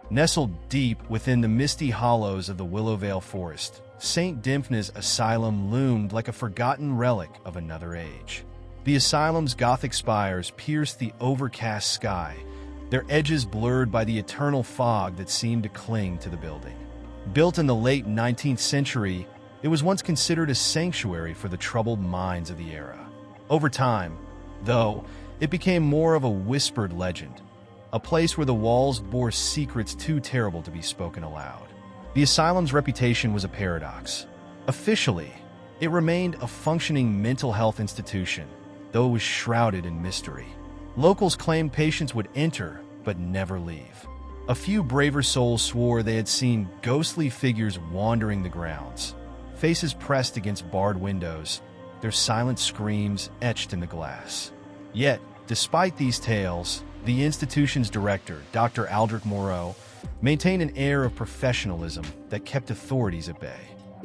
Nestled deep within the misty hollows of the Willowvale Forest, St. Dymphna's Asylum loomed like a forgotten relic of another age. The asylum's Gothic spires pierced the overcast sky, their edges blurred by the eternal fog that seemed to cling to the building. Built in the late 19th century, it was once considered a sanctuary for the troubled minds of the era. Over time, though, it became more of a whispered legend, a place where the walls bore secrets too terrible to be spoken aloud. The asylum's reputation was a paradox. Officially, it remained a functioning mental health institution, though it was shrouded in mystery. Locals claimed patients would enter, but never leave. A few braver souls swore they had seen ghostly figures wandering the grounds, faces pressed against barred windows, their silent screams etched in the glass. Yet, despite these tales, the institution's director, Dr. Aldrich Moreau, maintained an air of professionalism that kept authorities at bay.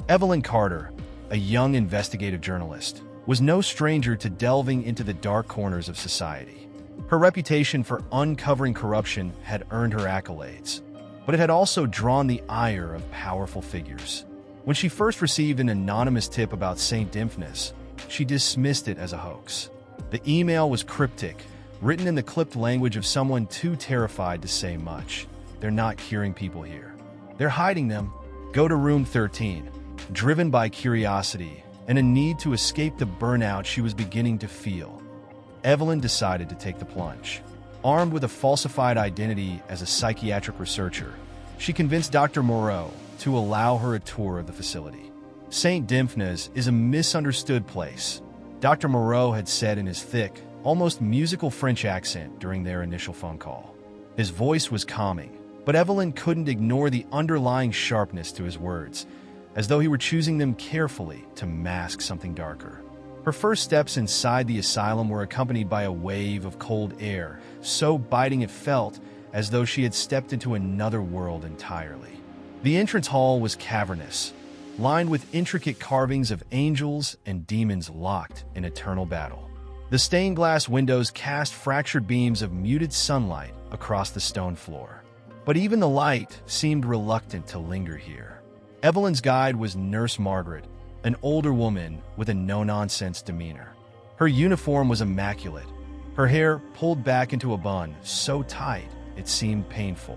Evelyn Carter, a young investigative journalist, was no stranger to delving into the dark corners of society. Her reputation for uncovering corruption had earned her accolades, but it had also drawn the ire of powerful figures. When she first received an anonymous tip about St. Dymphna's, she dismissed it as a hoax. The email was cryptic, written in the clipped language of someone too terrified to say much. "They're not curing people here. They're hiding them. Go to room 13. Driven by curiosity and a need to escape the burnout she was beginning to feel, Evelyn decided to take the plunge. Armed with a falsified identity as a psychiatric researcher, she convinced Dr. Moreau to allow her a tour of the facility. St. Dymphna's is a misunderstood place, Dr. Moreau had said in his thick, almost musical French accent during their initial phone call. His voice was calming, but Evelyn couldn't ignore the underlying sharpness to his words, as though he were choosing them carefully to mask something darker. Her first steps inside the asylum were accompanied by a wave of cold air, so biting it felt as though she had stepped into another world entirely. The entrance hall was cavernous, lined with intricate carvings of angels and demons locked in eternal battle. The stained glass windows cast fractured beams of muted sunlight across the stone floor. But even the light seemed reluctant to linger here. Evelyn's guide was Nurse Margaret, an older woman with a no-nonsense demeanor. Her uniform was immaculate, her hair pulled back into a bun so tight it seemed painful.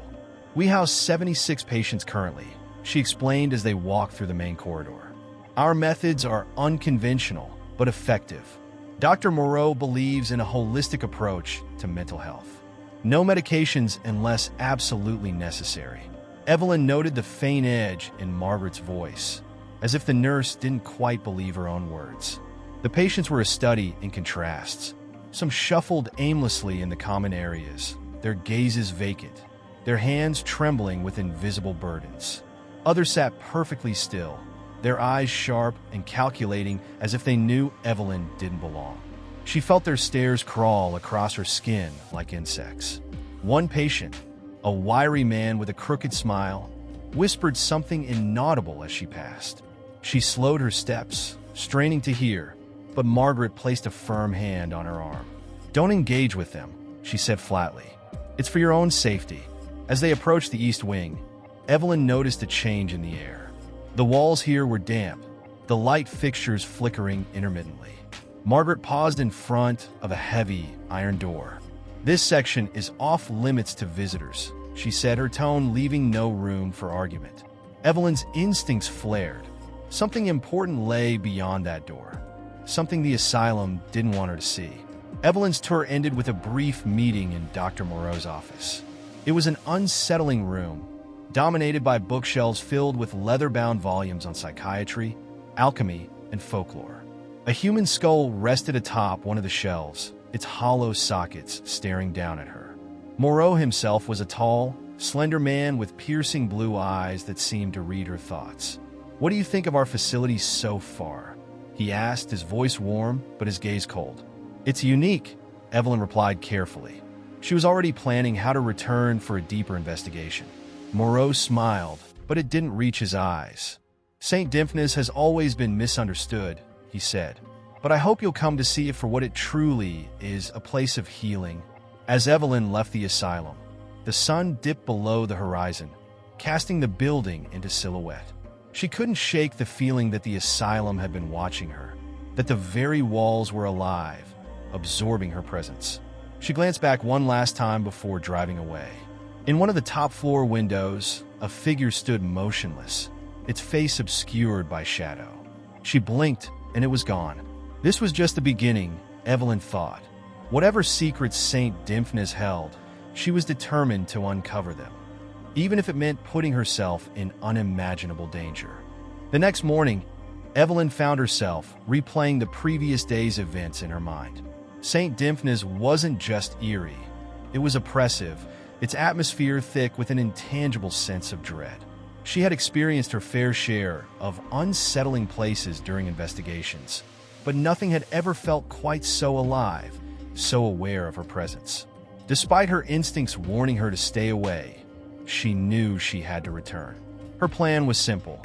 "We house 76 patients currently," she explained as they walked through the main corridor. "Our methods are unconventional, but effective. Dr. Moreau believes in a holistic approach to mental health. No medications unless absolutely necessary." Evelyn noted the faint edge in Margaret's voice, as if the nurse didn't quite believe her own words. The patients were a study in contrasts. Some shuffled aimlessly in the common areas, their gazes vacant, their hands trembling with invisible burdens. Others sat perfectly still, their eyes sharp and calculating as if they knew Evelyn didn't belong. She felt their stares crawl across her skin like insects. One patient, a wiry man with a crooked smile, whispered something inaudible as she passed. She slowed her steps, straining to hear, but Margaret placed a firm hand on her arm. "Don't engage with them," she said flatly. "It's for your own safety." As they approached the east wing, Evelyn noticed a change in the air. The walls here were damp, the light fixtures flickering intermittently. Margaret paused in front of a heavy iron door. "This section is off limits to visitors," she said, her tone leaving no room for argument. Evelyn's instincts flared. Something important lay beyond that door, something the asylum didn't want her to see. Evelyn's tour ended with a brief meeting in Dr. Moreau's office. It was an unsettling room, dominated by bookshelves filled with leather-bound volumes on psychiatry, alchemy, and folklore. A human skull rested atop one of the shelves, its hollow sockets staring down at her. Moreau himself was a tall, slender man with piercing blue eyes that seemed to read her thoughts. "What do you think of our facility so far?" he asked, his voice warm but his gaze cold. "It's unique," Evelyn replied carefully. She was already planning how to return for a deeper investigation. Moreau smiled, but it didn't reach his eyes. "St. Dymphna's has always been misunderstood," he said, "but I hope you'll come to see it for what it truly is, a place of healing." As Evelyn left the asylum, The sun dipped below the horizon, casting the building into silhouette. She couldn't shake the feeling that the asylum had been watching her, that the very walls were alive, absorbing her presence. She glanced back one last time before driving away. In one of the top-floor windows, a figure stood motionless, its face obscured by shadow. She blinked, and it was gone. This was just the beginning, Evelyn thought. Whatever secrets St. Dymphna's held, she was determined to uncover them, even if it meant putting herself in unimaginable danger. The next morning, Evelyn found herself replaying the previous day's events in her mind. St. Dymphna's wasn't just eerie. It was oppressive, its atmosphere thick with an intangible sense of dread. She had experienced her fair share of unsettling places during investigations, but nothing had ever felt quite so alive, so aware of her presence. Despite her instincts warning her to stay away, she knew she had to return. Her plan was simple: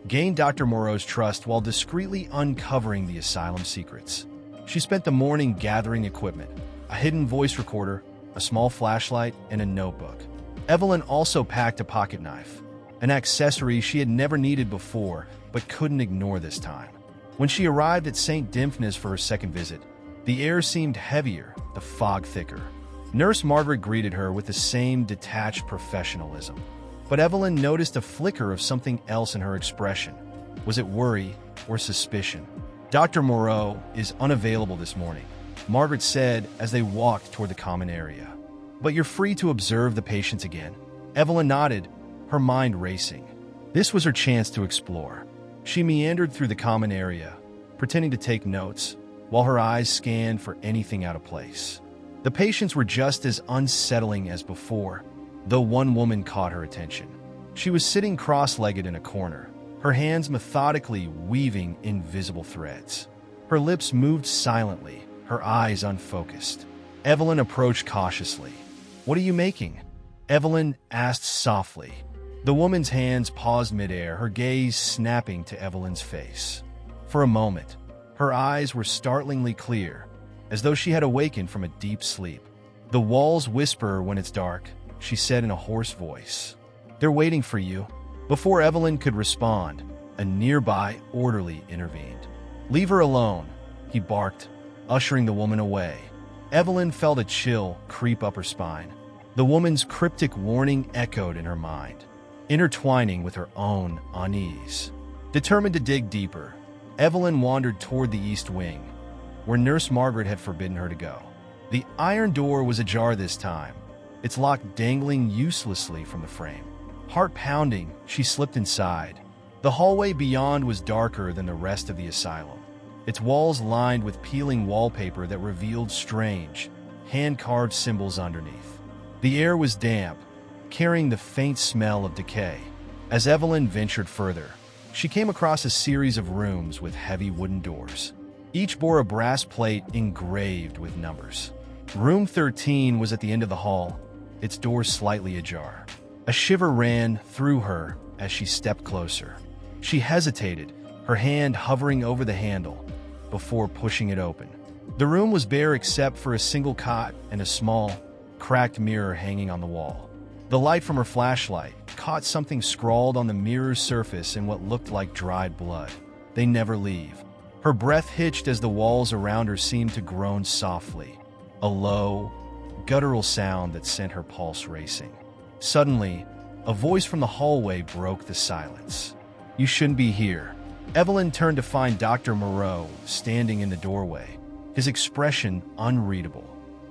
gain Dr. Moreau's trust while discreetly uncovering the asylum's secrets. She spent the morning gathering equipment: a hidden voice recorder, a small flashlight, and a notebook. Evelyn also packed a pocket knife, an accessory she had never needed before but couldn't ignore this time. When she arrived at St. Dymphna's for her second visit, the air seemed heavier, the fog thicker. Nurse Margaret greeted her with the same detached professionalism. But Evelyn noticed a flicker of something else in her expression. Was it worry or suspicion? "Dr. Moreau is unavailable this morning," Margaret said as they walked toward the common area. "But you're free to observe the patients again." Evelyn nodded, her mind racing. This was her chance to explore. She meandered through the common area, pretending to take notes, while her eyes scanned for anything out of place. The patients were just as unsettling as before, though one woman caught her attention. She was sitting cross-legged in a corner, her hands methodically weaving invisible threads. Her lips moved silently, her eyes unfocused. Evelyn approached cautiously. "What are you making?" Evelyn asked softly. The woman's hands paused midair, her gaze snapping to Evelyn's face. For a moment, her eyes were startlingly clear, as though she had awakened from a deep sleep. "The walls whisper when it's dark," she said in a hoarse voice. "They're waiting for you." Before Evelyn could respond, a nearby orderly intervened. "Leave her alone," he barked, ushering the woman away. Evelyn felt a chill creep up her spine. The woman's cryptic warning echoed in her mind, intertwining with her own unease. Determined to dig deeper, Evelyn wandered toward the east wing, where Nurse Margaret had forbidden her to go. The iron door was ajar this time, its lock dangling uselessly from the frame. Heart pounding, she slipped inside. The hallway beyond was darker than the rest of the asylum, its walls lined with peeling wallpaper that revealed strange, hand-carved symbols underneath. The air was damp, carrying the faint smell of decay. As Evelyn ventured further, she came across a series of rooms with heavy wooden doors. Each bore a brass plate engraved with numbers. Room 13 was at the end of the hall, its door slightly ajar. A shiver ran through her as she stepped closer. She hesitated, her hand hovering over the handle, before pushing it open. The room was bare except for a single cot and a small, cracked mirror hanging on the wall. The light from her flashlight caught something scrawled on the mirror's surface in what looked like dried blood. "They never leave." Her breath hitched as the walls around her seemed to groan softly, a low, guttural sound that sent her pulse racing. Suddenly, a voice from the hallway broke the silence. "You shouldn't be here." Evelyn turned to find Dr. Moreau standing in the doorway, his expression unreadable.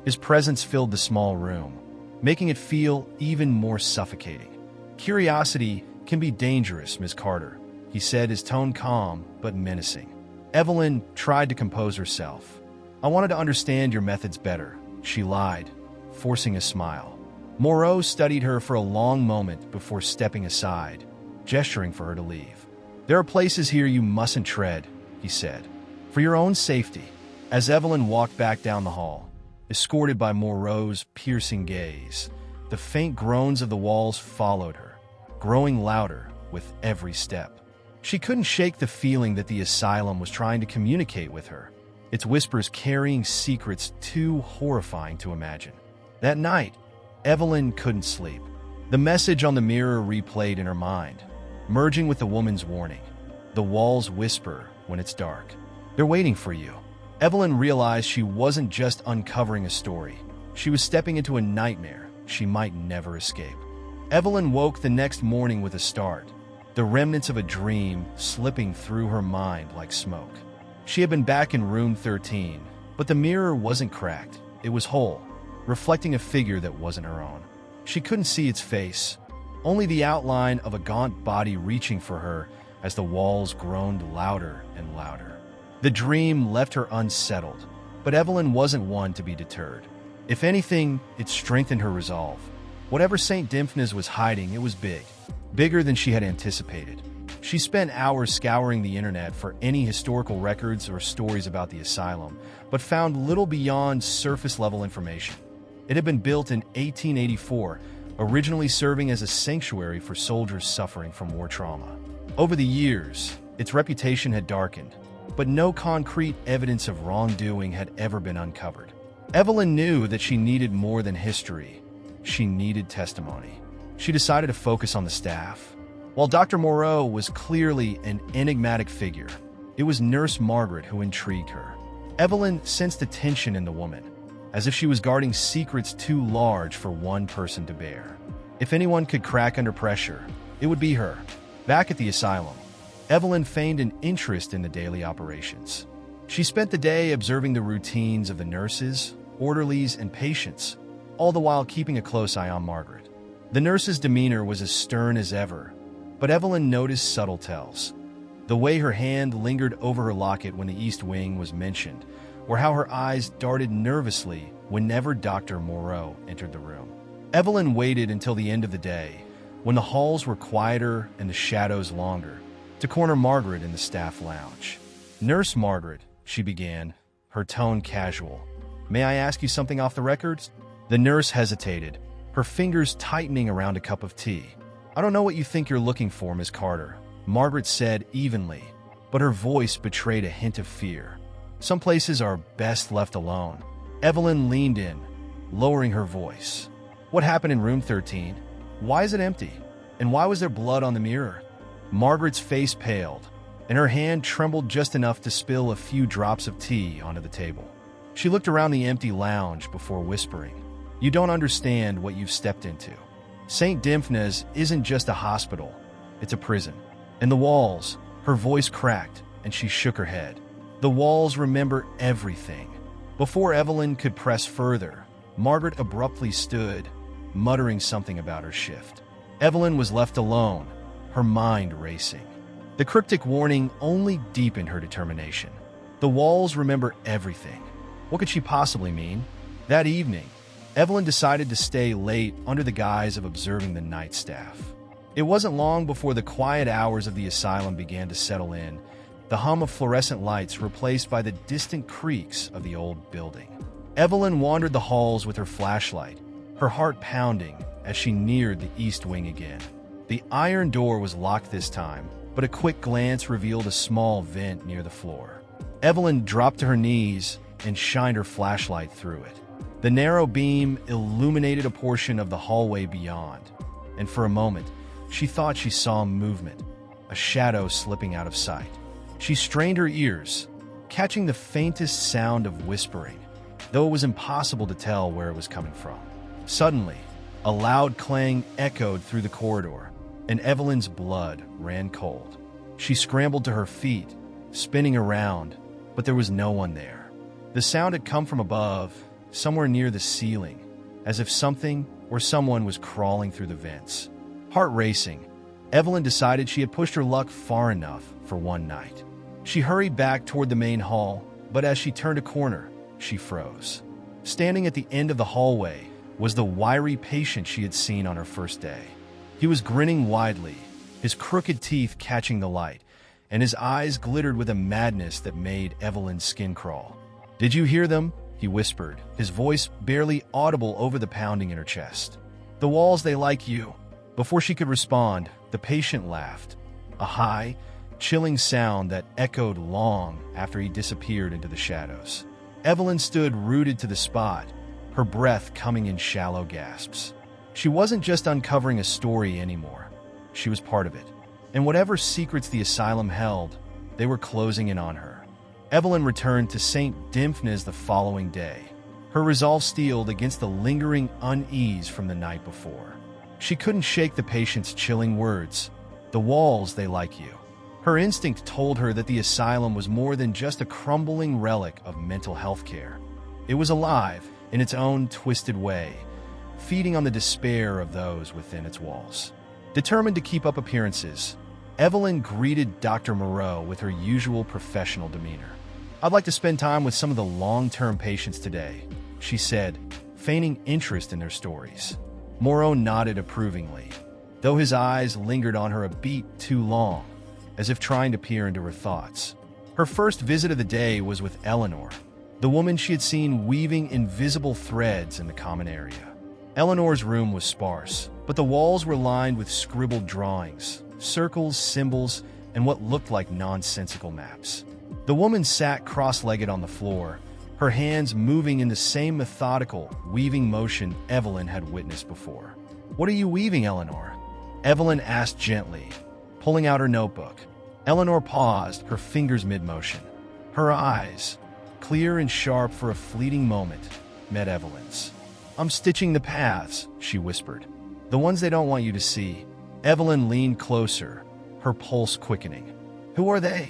His presence filled the small room, making it feel even more suffocating. "Curiosity can be dangerous, Miss Carter," he said, his tone calm but menacing. Evelyn tried to compose herself. "I wanted to understand your methods better," she lied, forcing a smile. Moreau studied her for a long moment before stepping aside, gesturing for her to leave. "There are places here you mustn't tread," he said, "for your own safety." As Evelyn walked back down the hall, escorted by Moreau's piercing gaze, the faint groans of the walls followed her, growing louder with every step. She couldn't shake the feeling that the asylum was trying to communicate with her, its whispers carrying secrets too horrifying to imagine. That night, Evelyn couldn't sleep. The message on the mirror replayed in her mind, merging with the woman's warning. The walls whisper when it's dark. They're waiting for you. Evelyn realized she wasn't just uncovering a story. She was stepping into a nightmare she might never escape. Evelyn woke the next morning with a start, the remnants of a dream slipping through her mind like smoke. She had been back in room 13, but the mirror wasn't cracked. It was whole, reflecting a figure that wasn't her own. She couldn't see its face, only the outline of a gaunt body reaching for her as the walls groaned louder and louder. The dream left her unsettled, but Evelyn wasn't one to be deterred. If anything, it strengthened her resolve. Whatever St. Dymphna's was hiding, it was big, bigger than she had anticipated. She spent hours scouring the internet for any historical records or stories about the asylum, but found little beyond surface-level information. It had been built in 1884, originally serving as a sanctuary for soldiers suffering from war trauma. Over the years, its reputation had darkened, but no concrete evidence of wrongdoing had ever been uncovered. Evelyn knew that she needed more than history. She needed testimony. She decided to focus on the staff. While Dr. Moreau was clearly an enigmatic figure, it was Nurse Margaret who intrigued her. Evelyn sensed the tension in the woman, as if she was guarding secrets too large for one person to bear. If anyone could crack under pressure, it would be her. Back at the asylum, Evelyn feigned an interest in the daily operations. She spent the day observing the routines of the nurses, orderlies, and patients, all the while keeping a close eye on Margaret. The nurse's demeanor was as stern as ever, but Evelyn noticed subtle tells. The way her hand lingered over her locket when the East Wing was mentioned, or how her eyes darted nervously whenever Dr. Moreau entered the room. Evelyn waited until the end of the day, when the halls were quieter and the shadows longer, to corner Margaret in the staff lounge. "Nurse Margaret," she began, her tone casual. "May I ask you something off the records?" The nurse hesitated, her fingers tightening around a cup of tea. "I don't know what you think you're looking for, Miss Carter," Margaret said evenly, but her voice betrayed a hint of fear. "Some places are best left alone." Evelyn leaned in, lowering her voice. "What happened in room 13? Why is it empty? And why was there blood on the mirror?" Margaret's face paled, and her hand trembled just enough to spill a few drops of tea onto the table. She looked around the empty lounge before whispering, "You don't understand what you've stepped into. St. Dymphna's isn't just a hospital, it's a prison. And the walls," her voice cracked, and she shook her head. "The walls remember everything." Before Evelyn could press further, Margaret abruptly stood, muttering something about her shift. Evelyn was left alone, her mind racing. The cryptic warning only deepened her determination. The walls remember everything. What could she possibly mean? That evening, Evelyn decided to stay late under the guise of observing the night staff. It wasn't long before the quiet hours of the asylum began to settle in, the hum of fluorescent lights replaced by the distant creaks of the old building. Evelyn wandered the halls with her flashlight, her heart pounding as she neared the East Wing again. The iron door was locked this time, but a quick glance revealed a small vent near the floor. Evelyn dropped to her knees and shined her flashlight through it. The narrow beam illuminated a portion of the hallway beyond, and for a moment, she thought she saw movement, a shadow slipping out of sight. She strained her ears, catching the faintest sound of whispering, though it was impossible to tell where it was coming from. Suddenly, a loud clang echoed through the corridor, and Evelyn's blood ran cold. She scrambled to her feet, spinning around, but there was no one there. The sound had come from above, somewhere near the ceiling, as if something or someone was crawling through the vents. Heart racing, Evelyn decided she had pushed her luck far enough for one night. She hurried back toward the main hall, but as she turned a corner, she froze. Standing at the end of the hallway was the wiry patient she had seen on her first day. He was grinning widely, his crooked teeth catching the light, and his eyes glittered with a madness that made Evelyn's skin crawl. "Did you hear them?" he whispered, his voice barely audible over the pounding in her chest. "The walls, they like you." Before she could respond, the patient laughed, a high, chilling sound that echoed long after he disappeared into the shadows. Evelyn stood rooted to the spot, her breath coming in shallow gasps. She wasn't just uncovering a story anymore. She was part of it. And whatever secrets the asylum held, they were closing in on her. Evelyn returned to St. Dymphna's the following day, her resolve steeled against the lingering unease from the night before. She couldn't shake the patient's chilling words, "The walls, they like you." Her instinct told her that the asylum was more than just a crumbling relic of mental health care. It was alive, in its own twisted way, feeding on the despair of those within its walls. Determined to keep up appearances, Evelyn greeted Dr. Moreau with her usual professional demeanor. "I'd like to spend time with some of the long-term patients today," she said, feigning interest in their stories. Moreau nodded approvingly, though his eyes lingered on her a beat too long, as if trying to peer into her thoughts. Her first visit of the day was with Eleanor, the woman she had seen weaving invisible threads in the common area. Eleanor's room was sparse, but the walls were lined with scribbled drawings, circles, symbols, and what looked like nonsensical maps. The woman sat cross-legged on the floor, her hands moving in the same methodical, weaving motion Evelyn had witnessed before. "What are you weaving, Eleanor?" Evelyn asked gently, pulling out her notebook. Eleanor paused, her fingers mid-motion. Her eyes, clear and sharp for a fleeting moment, met Evelyn's. "I'm stitching the paths," she whispered. "The ones they don't want you to see." Evelyn leaned closer, her pulse quickening. "Who are they?"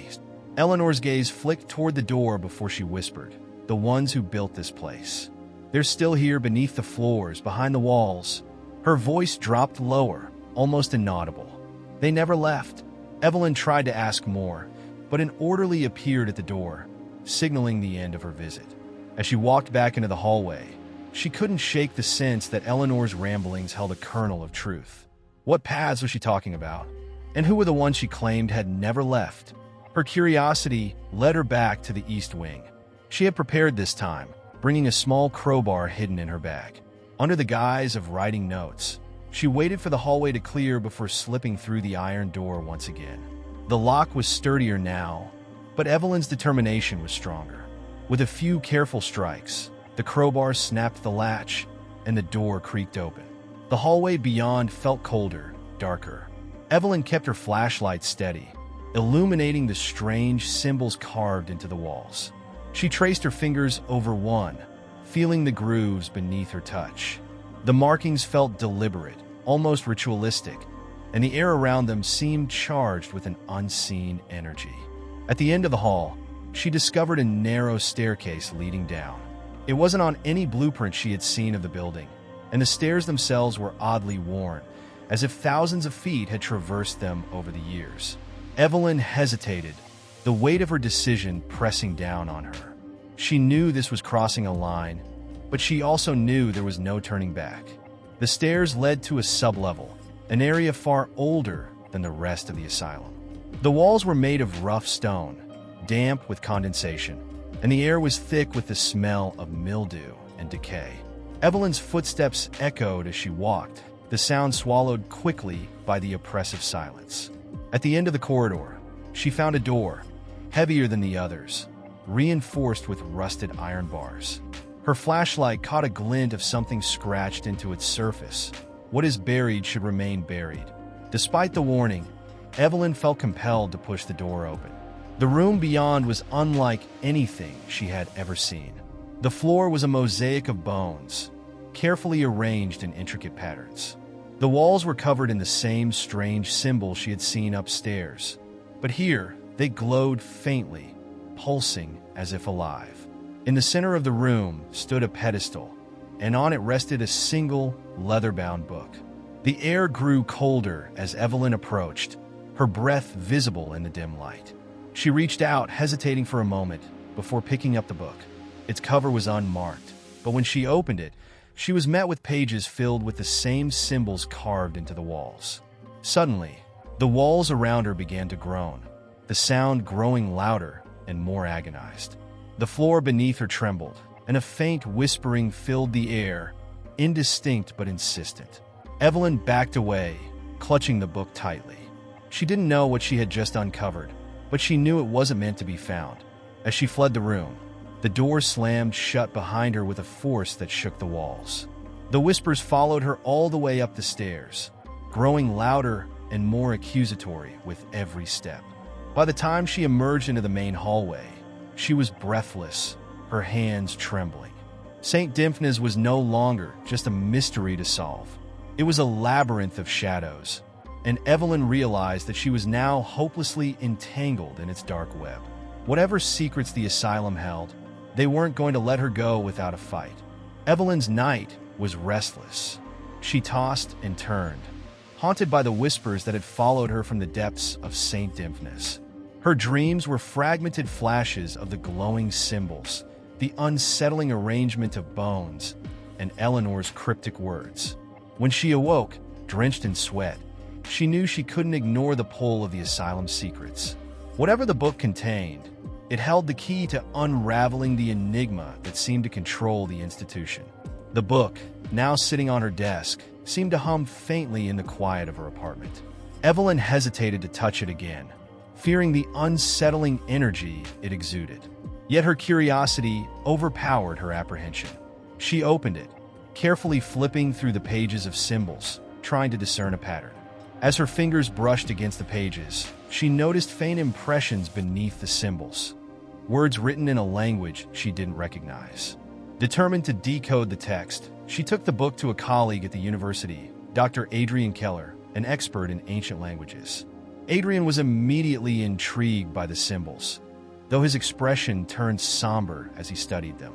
Eleanor's gaze flicked toward the door before she whispered, "The ones who built this place. They're still here beneath the floors, behind the walls." Her voice dropped lower, almost inaudible. "They never left." Evelyn tried to ask more, but an orderly appeared at the door, signaling the end of her visit. As she walked back into the hallway, she couldn't shake the sense that Eleanor's ramblings held a kernel of truth. What paths was she talking about? And who were the ones she claimed had never left? Her curiosity led her back to the East Wing. She had prepared this time, bringing a small crowbar hidden in her bag. Under the guise of writing notes, she waited for the hallway to clear before slipping through the iron door once again. The lock was sturdier now, but Evelyn's determination was stronger. With a few careful strikes, the crowbar snapped the latch, and the door creaked open. The hallway beyond felt colder, darker. Evelyn kept her flashlight steady, illuminating the strange symbols carved into the walls. She traced her fingers over one, feeling the grooves beneath her touch. The markings felt deliberate, almost ritualistic, and the air around them seemed charged with an unseen energy. At the end of the hall, she discovered a narrow staircase leading down. It wasn't on any blueprint she had seen of the building, and the stairs themselves were oddly worn, as if thousands of feet had traversed them over the years. Evelyn hesitated, the weight of her decision pressing down on her. She knew this was crossing a line, but she also knew there was no turning back. The stairs led to a sublevel, an area far older than the rest of the asylum. The walls were made of rough stone, damp with condensation, and the air was thick with the smell of mildew and decay. Evelyn's footsteps echoed as she walked, the sound swallowed quickly by the oppressive silence. At the end of the corridor, she found a door, heavier than the others, reinforced with rusted iron bars. Her flashlight caught a glint of something scratched into its surface. What is buried should remain buried. Despite the warning, Evelyn felt compelled to push the door open. The room beyond was unlike anything she had ever seen. The floor was a mosaic of bones, carefully arranged in intricate patterns. The walls were covered in the same strange symbols she had seen upstairs, but here they glowed faintly, pulsing as if alive. In the center of the room stood a pedestal, and on it rested a single, leather-bound book. The air grew colder as Evelyn approached, her breath visible in the dim light. She reached out, hesitating for a moment, before picking up the book. Its cover was unmarked, but when she opened it, she was met with pages filled with the same symbols carved into the walls. Suddenly, the walls around her began to groan, the sound growing louder and more agonized. The floor beneath her trembled, and a faint whispering filled the air, indistinct but insistent. Evelyn backed away, clutching the book tightly. She didn't know what she had just uncovered, but she knew it wasn't meant to be found. As she fled the room, The door slammed shut behind her with a force that shook the walls. The whispers followed her all the way up the stairs, growing louder and more accusatory with every step. By the time she emerged into the main hallway, she was breathless, her hands trembling. St. Dymphna's was no longer just a mystery to solve. It was a labyrinth of shadows, and Evelyn realized that she was now hopelessly entangled in its dark web. Whatever secrets the asylum held, they weren't going to let her go without a fight. Evelyn's night was restless. She tossed and turned, haunted by the whispers that had followed her from the depths of St. Dymphna's. Her dreams were fragmented flashes of the glowing symbols, the unsettling arrangement of bones, and Eleanor's cryptic words. When she awoke, drenched in sweat, she knew she couldn't ignore the pull of the asylum's secrets. Whatever the book contained, it held the key to unraveling the enigma that seemed to control the institution. The book, now sitting on her desk, seemed to hum faintly in the quiet of her apartment. Evelyn hesitated to touch it again, fearing the unsettling energy it exuded. Yet her curiosity overpowered her apprehension. She opened it, carefully flipping through the pages of symbols, trying to discern a pattern. As her fingers brushed against the pages, she noticed faint impressions beneath the symbols, words written in a language she didn't recognize. Determined to decode the text, she took the book to a colleague at the university, Dr. Adrian Keller, an expert in ancient languages. Adrian was immediately intrigued by the symbols, though his expression turned somber as he studied them.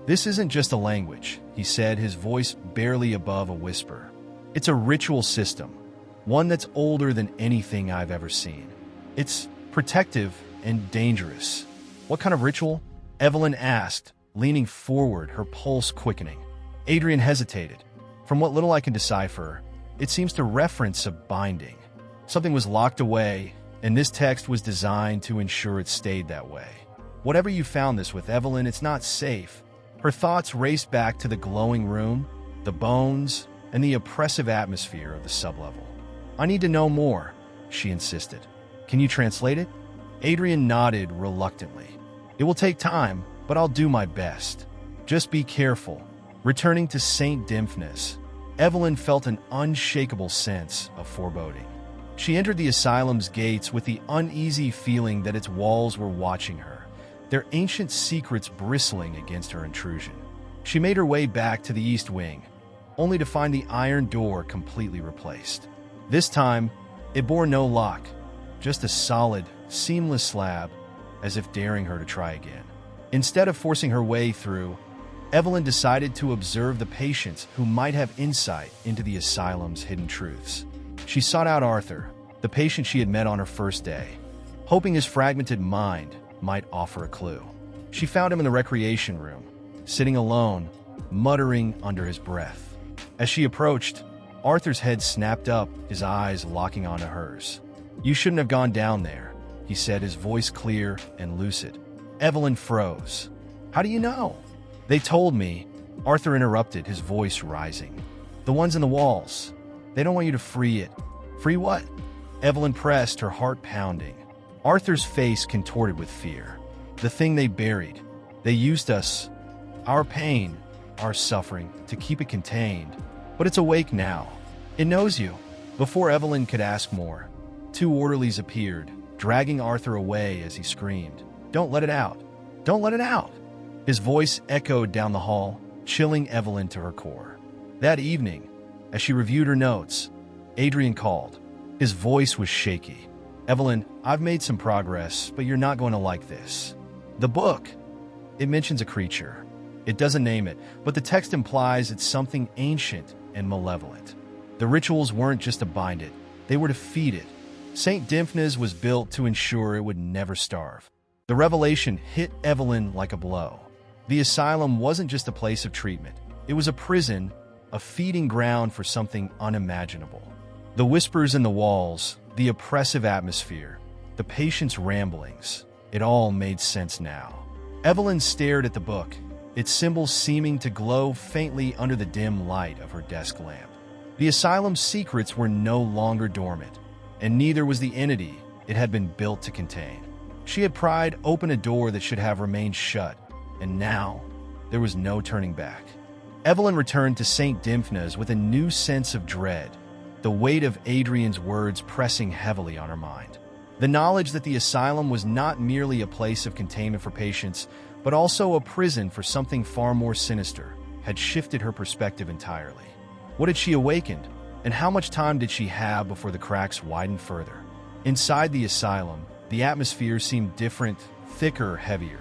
"This isn't just a language," he said, his voice barely above a whisper. "It's a ritual system, one that's older than anything I've ever seen. It's protective and dangerous." "What kind of ritual?" Evelyn asked, leaning forward, her pulse quickening. Adrian hesitated. "From what little I can decipher, it seems to reference a binding. Something was locked away, and this text was designed to ensure it stayed that way. Whatever you found this with, Evelyn, it's not safe." Her thoughts raced back to the glowing room, the bones, and the oppressive atmosphere of the sublevel. "I need to know more," she insisted. "Can you translate it?" Adrian nodded reluctantly. "It will take time, but I'll do my best. Just be careful." Returning to St. Dymphna's, Evelyn felt an unshakable sense of foreboding. She entered the asylum's gates with the uneasy feeling that its walls were watching her, their ancient secrets bristling against her intrusion. She made her way back to the east wing, only to find the iron door completely replaced. This time, it bore no lock, just a solid, seamless slab, as if daring her to try again. Instead of forcing her way through, Evelyn decided to observe the patients who might have insight into the asylum's hidden truths. She sought out Arthur, the patient she had met on her first day, hoping his fragmented mind might offer a clue. She found him in the recreation room, sitting alone, muttering under his breath. As she approached, Arthur's head snapped up, his eyes locking onto hers. "You shouldn't have gone down there," he said, his voice clear and lucid. Evelyn froze. "How do you know?" "They told me," Arthur interrupted, his voice rising. "The ones in the walls. They don't want you to free it." "Free what?" Evelyn pressed, her heart pounding. Arthur's face contorted with fear. "The thing they buried. They used us, our pain, our suffering, to keep it contained. But it's awake now. It knows you." Before Evelyn could ask more, two orderlies appeared, dragging Arthur away as he screamed, "Don't let it out! Don't let it out!" His voice echoed down the hall, chilling Evelyn to her core. That evening, as she reviewed her notes, Adrian called. His voice was shaky. "Evelyn, I've made some progress, but you're not going to like this. The book, it mentions a creature. It doesn't name it, but the text implies it's something ancient and malevolent. The rituals weren't just to bind it, they were to feed it. St. Dymphna's was built to ensure it would never starve." The revelation hit Evelyn like a blow. The asylum wasn't just a place of treatment. It was a prison, a feeding ground for something unimaginable. The whispers in the walls, the oppressive atmosphere, the patient's ramblings, it all made sense now. Evelyn stared at the book, its symbols seeming to glow faintly under the dim light of her desk lamp. The asylum's secrets were no longer dormant, and neither was the entity it had been built to contain. She had pried open a door that should have remained shut, And now, there was no turning back. Evelyn returned to St. Dymphna's with a new sense of dread, the weight of Adrian's words pressing heavily on her mind. The knowledge that the asylum was not merely a place of containment for patients, but also a prison for something far more sinister, had shifted her perspective entirely. What had she awakened, and how much time did she have before the cracks widened further? Inside the asylum, the atmosphere seemed different, thicker, heavier.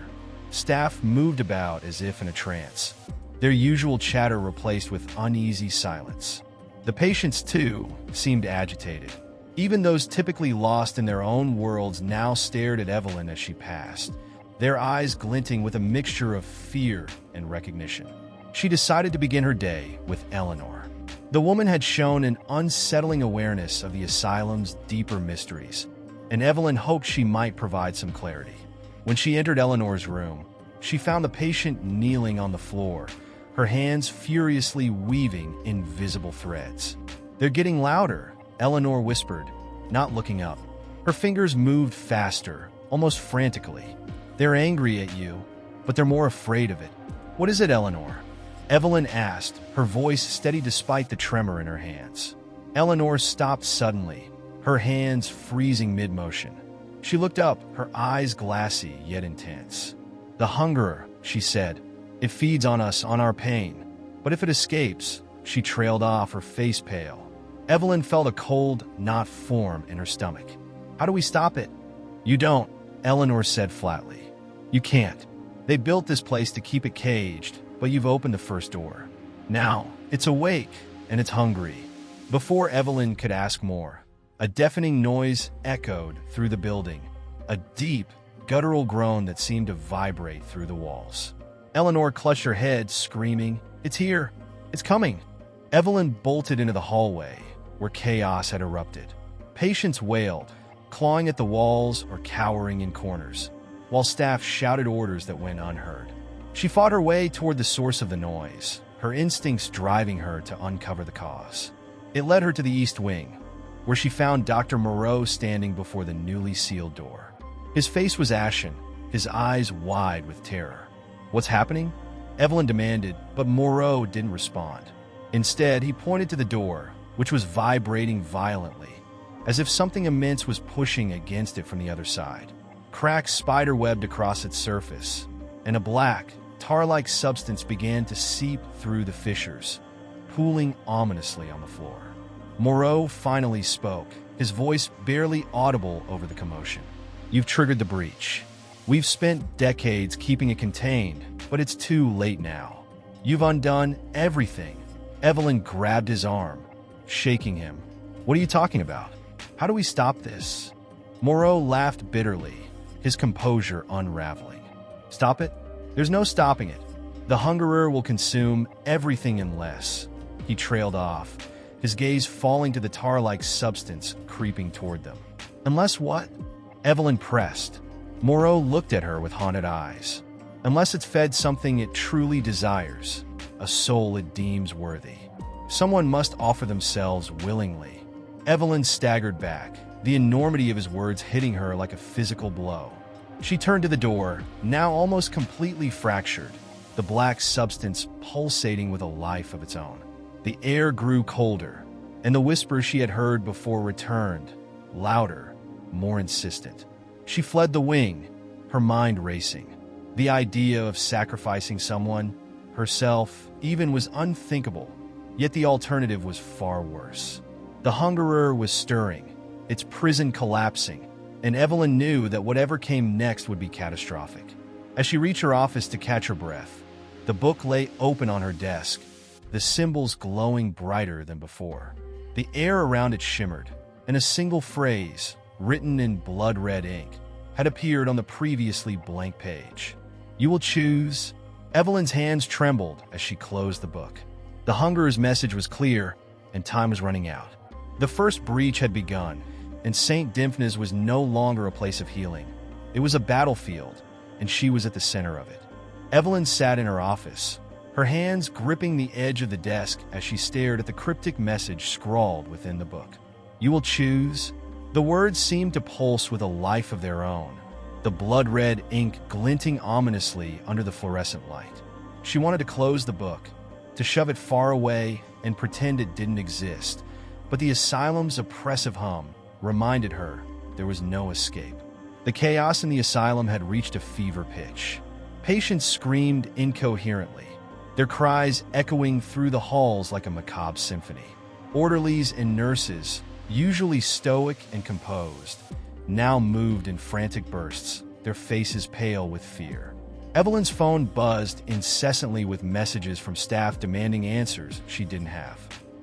Staff moved about as if in a trance, their usual chatter replaced with uneasy silence. The patients, too, seemed agitated. Even those typically lost in their own worlds now stared at Evelyn as she passed, their eyes glinting with a mixture of fear and recognition. She decided to begin her day with Eleanor. The woman had shown an unsettling awareness of the asylum's deeper mysteries, and Evelyn hoped she might provide some clarity. When she entered Eleanor's room, she found the patient kneeling on the floor, her hands furiously weaving invisible threads. "They're getting louder," Eleanor whispered, not looking up. Her fingers moved faster, almost frantically. "They're angry at you, but they're more afraid of it." "What is it, Eleanor?" Evelyn asked, her voice steady despite the tremor in her hands. Eleanor stopped suddenly, her hands freezing mid-motion. She looked up, her eyes glassy yet intense. "The hungerer," she said. "It feeds on us, on our pain. But if it escapes," she trailed off, her face pale. Evelyn felt a cold knot form in her stomach. "How do we stop it?" "You don't," Eleanor said flatly. "You can't. They built this place to keep it caged, but you've opened the first door. Now, it's awake, and it's hungry." Before Evelyn could ask more, a deafening noise echoed through the building, a deep, guttural groan that seemed to vibrate through the walls. Eleanor clutched her head, screaming, "It's here! It's coming!" Evelyn bolted into the hallway, where chaos had erupted. Patients wailed, clawing at the walls or cowering in corners, while staff shouted orders that went unheard. She fought her way toward the source of the noise, her instincts driving her to uncover the cause. It led her to the East Wing, where she found Dr. Moreau standing before the newly sealed door. His face was ashen, his eyes wide with terror. "What's happening?" Evelyn demanded, but Moreau didn't respond. Instead, he pointed to the door, which was vibrating violently, as if something immense was pushing against it from the other side. Cracks spiderwebbed across its surface, and a black, tar-like substance began to seep through the fissures, pooling ominously on the floor. Moreau finally spoke, his voice barely audible over the commotion. "You've triggered the breach. We've spent decades keeping it contained, but it's too late now. You've undone everything." Evelyn grabbed his arm, shaking him. "What are you talking about? How do we stop this?" Moreau laughed bitterly, his composure unraveling. "Stop it? There's no stopping it. The hungerer will consume everything unless..." He trailed off, his gaze falling to the tar-like substance creeping toward them. "Unless what?" Evelyn pressed. Moreau looked at her with haunted eyes. "Unless it's fed something it truly desires, a soul it deems worthy. Someone must offer themselves willingly." Evelyn staggered back, the enormity of his words hitting her like a physical blow. She turned to the door, now almost completely fractured, the black substance pulsating with a life of its own. The air grew colder, and the whispers she had heard before returned, louder, more insistent. She fled the wing, her mind racing. The idea of sacrificing someone, herself, even was unthinkable, yet the alternative was far worse. The hungerer was stirring, its prison collapsing, and Evelyn knew that whatever came next would be catastrophic. As she reached her office to catch her breath, the book lay open on her desk, the symbols glowing brighter than before. The air around it shimmered, and a single phrase, written in blood-red ink, had appeared on the previously blank page. "You will choose..." Evelyn's hands trembled as she closed the book. The hungerer's message was clear, and time was running out. The first breach had begun, and St. Dymphna's was no longer a place of healing. It was a battlefield, and she was at the center of it. Evelyn sat in her office, her hands gripping the edge of the desk as she stared at the cryptic message scrawled within the book. "You will choose..." The words seemed to pulse with a life of their own, the blood-red ink glinting ominously under the fluorescent light. She wanted to close the book, to shove it far away and pretend it didn't exist, but the asylum's oppressive hum reminded her there was no escape. The chaos in the asylum had reached a fever pitch. Patients screamed incoherently, their cries echoing through the halls like a macabre symphony. Orderlies and nurses, usually stoic and composed, now moved in frantic bursts, their faces pale with fear. Evelyn's phone buzzed incessantly with messages from staff demanding answers she didn't have.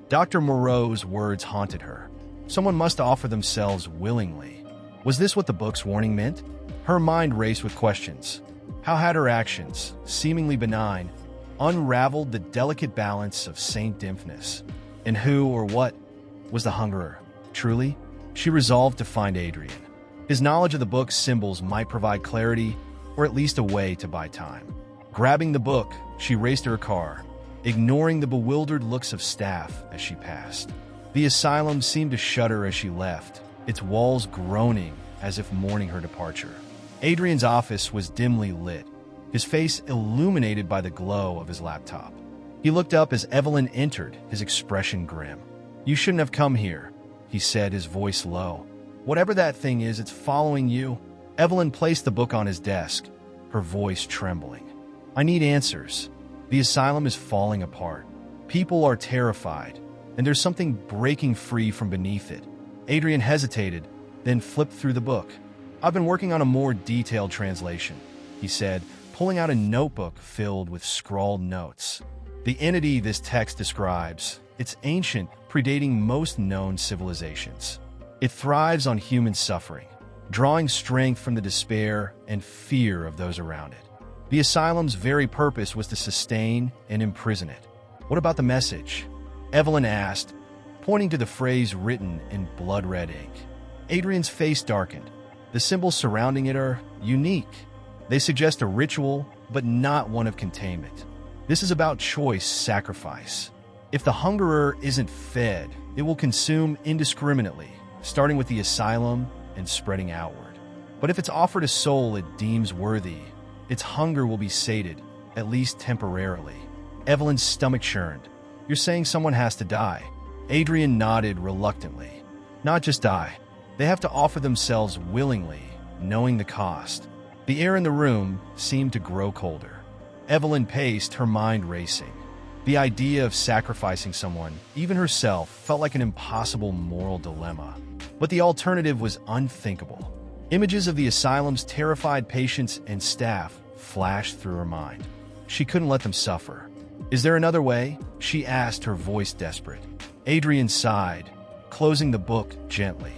Dr. Moreau's words haunted her. Someone must offer themselves willingly. Was this what the book's warning meant? Her mind raced with questions. How had her actions, seemingly benign, unraveled the delicate balance of Saint Dymphnis? And who or what was the hungerer? Truly, she resolved to find Adrien. His knowledge of the book's symbols might provide clarity, or at least a way to buy time. Grabbing the book, she raced to her car, ignoring the bewildered looks of staff as she passed. The asylum seemed to shudder as she left, its walls groaning as if mourning her departure. Adrien's office was dimly lit, his face illuminated by the glow of his laptop. He looked up as Evelyn entered, his expression grim. "You shouldn't have come here," he said, his voice low. "Whatever that thing is, it's following you." Evelyn placed the book on his desk, her voice trembling. "I need answers. The asylum is falling apart. People are terrified, and there's something breaking free from beneath it." Adrien hesitated, then flipped through the book. "I've been working on a more detailed translation," he said, pulling out a notebook filled with scrawled notes. "The entity this text describes, it's ancient, predating most known civilizations. It thrives on human suffering, drawing strength from the despair and fear of those around it. The asylum's very purpose was to sustain and imprison it." "What about the message?" Evelyn asked, pointing to the phrase written in blood-red ink. Adrien's face darkened. The symbols surrounding it are unique. They suggest a ritual, but not one of containment. This is about choice, sacrifice. If the hungerer isn't fed, it will consume indiscriminately, starting with the asylum and spreading outward. But if it's offered a soul it deems worthy, its hunger will be sated, at least temporarily. Evelyn's stomach churned. "You're saying someone has to die?" Adrien nodded reluctantly. "Not just die. They have to offer themselves willingly, knowing the cost." The air in the room seemed to grow colder. Evelyn paced, her mind racing. The idea of sacrificing someone, even herself, felt like an impossible moral dilemma. But the alternative was unthinkable. Images of the asylum's terrified patients and staff flashed through her mind. She couldn't let them suffer. "Is there another way?" she asked, her voice desperate. Adrien sighed, closing the book gently.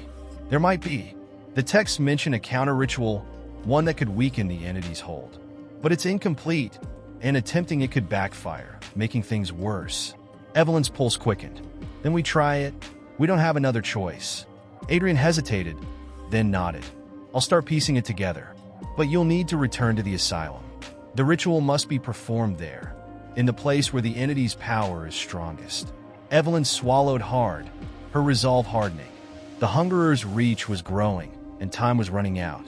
"There might be. The text mentioned a counter-ritual, one that could weaken the entity's hold. But it's incomplete, and attempting it could backfire, making things worse." Evelyn's pulse quickened. "Then we try it. We don't have another choice." Adrien hesitated, then nodded. "I'll start piecing it together. But you'll need to return to the asylum. The ritual must be performed there, in the place where the entity's power is strongest." Evelyn swallowed hard, her resolve hardening. The hungerer's reach was growing, and time was running out.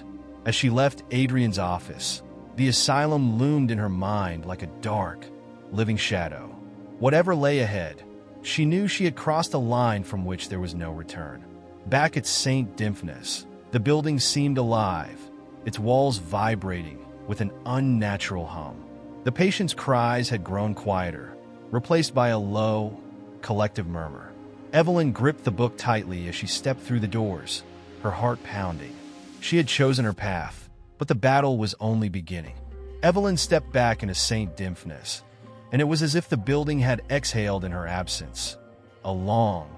As she left Adrien's office, the asylum loomed in her mind like a dark, living shadow. Whatever lay ahead, she knew she had crossed a line from which there was no return. Back at Saint Dymphnis, the building seemed alive, its walls vibrating with an unnatural hum. The patients' cries had grown quieter, replaced by a low, collective murmur. Evelyn gripped the book tightly as she stepped through the doors, her heart pounding. She had chosen her path, but the battle was only beginning. Evelyn stepped back into Saint Dymphnis, and it was as if the building had exhaled in her absence. A long,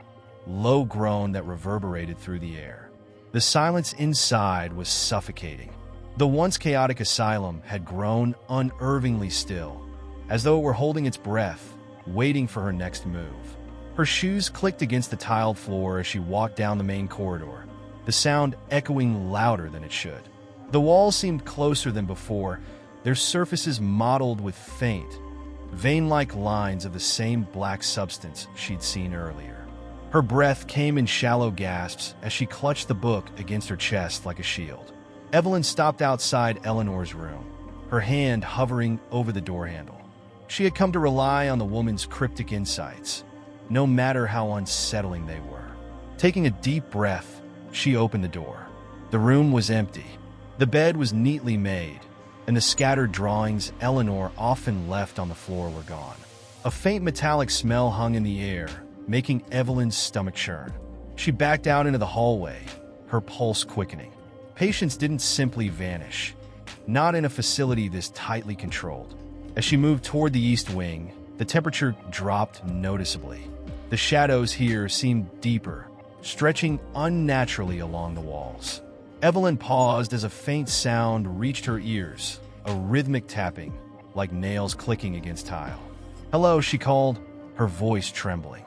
low groan that reverberated through the air. The silence inside was suffocating. The once chaotic asylum had grown unnervingly still, as though it were holding its breath, waiting for her next move. Her shoes clicked against the tiled floor as she walked down the main corridor, the sound echoing louder than it should. The walls seemed closer than before, their surfaces mottled with faint, vein-like lines of the same black substance she'd seen earlier. Her breath came in shallow gasps as she clutched the book against her chest like a shield. Evelyn stopped outside Eleanor's room, her hand hovering over the door handle. She had come to rely on the woman's cryptic insights, no matter how unsettling they were. Taking a deep breath, she opened the door. The room was empty. The bed was neatly made, and the scattered drawings Eleanor often left on the floor were gone. A faint metallic smell hung in the air, making Evelyn's stomach churn. She backed out into the hallway, her pulse quickening. Patients didn't simply vanish, not in a facility this tightly controlled. As she moved toward the east wing, the temperature dropped noticeably. The shadows here seemed deeper, stretching unnaturally along the walls. Evelyn paused as a faint sound reached her ears, a rhythmic tapping, like nails clicking against tile. "Hello," she called, her voice trembling.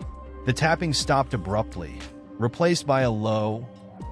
The tapping stopped abruptly, replaced by a low,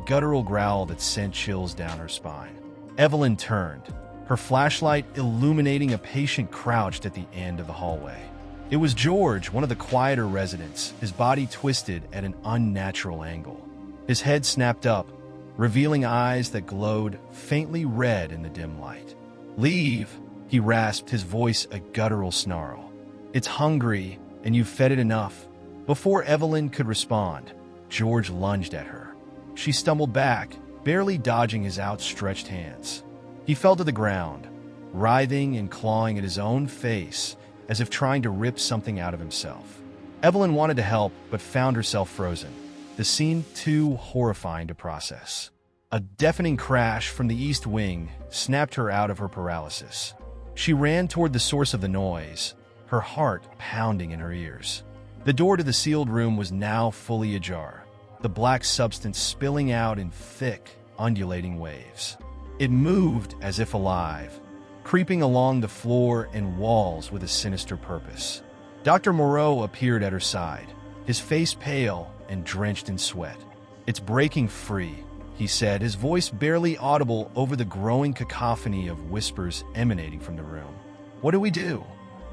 guttural growl that sent chills down her spine. Evelyn turned, her flashlight illuminating a patient crouched at the end of the hallway. It was George, one of the quieter residents, his body twisted at an unnatural angle. His head snapped up, revealing eyes that glowed faintly red in the dim light. "Leave," he rasped, his voice a guttural snarl. "It's hungry, and you've fed it enough." Before Evelyn could respond, George lunged at her. She stumbled back, barely dodging his outstretched hands. He fell to the ground, writhing and clawing at his own face, as if trying to rip something out of himself. Evelyn wanted to help, but found herself frozen, the scene too horrifying to process. A deafening crash from the east wing snapped her out of her paralysis. She ran toward the source of the noise, her heart pounding in her ears. The door to the sealed room was now fully ajar, the black substance spilling out in thick, undulating waves. It moved as if alive, creeping along the floor and walls with a sinister purpose. Dr. Moreau appeared at her side, his face pale and drenched in sweat. "It's breaking free," he said, his voice barely audible over the growing cacophony of whispers emanating from the room. "What do we do?"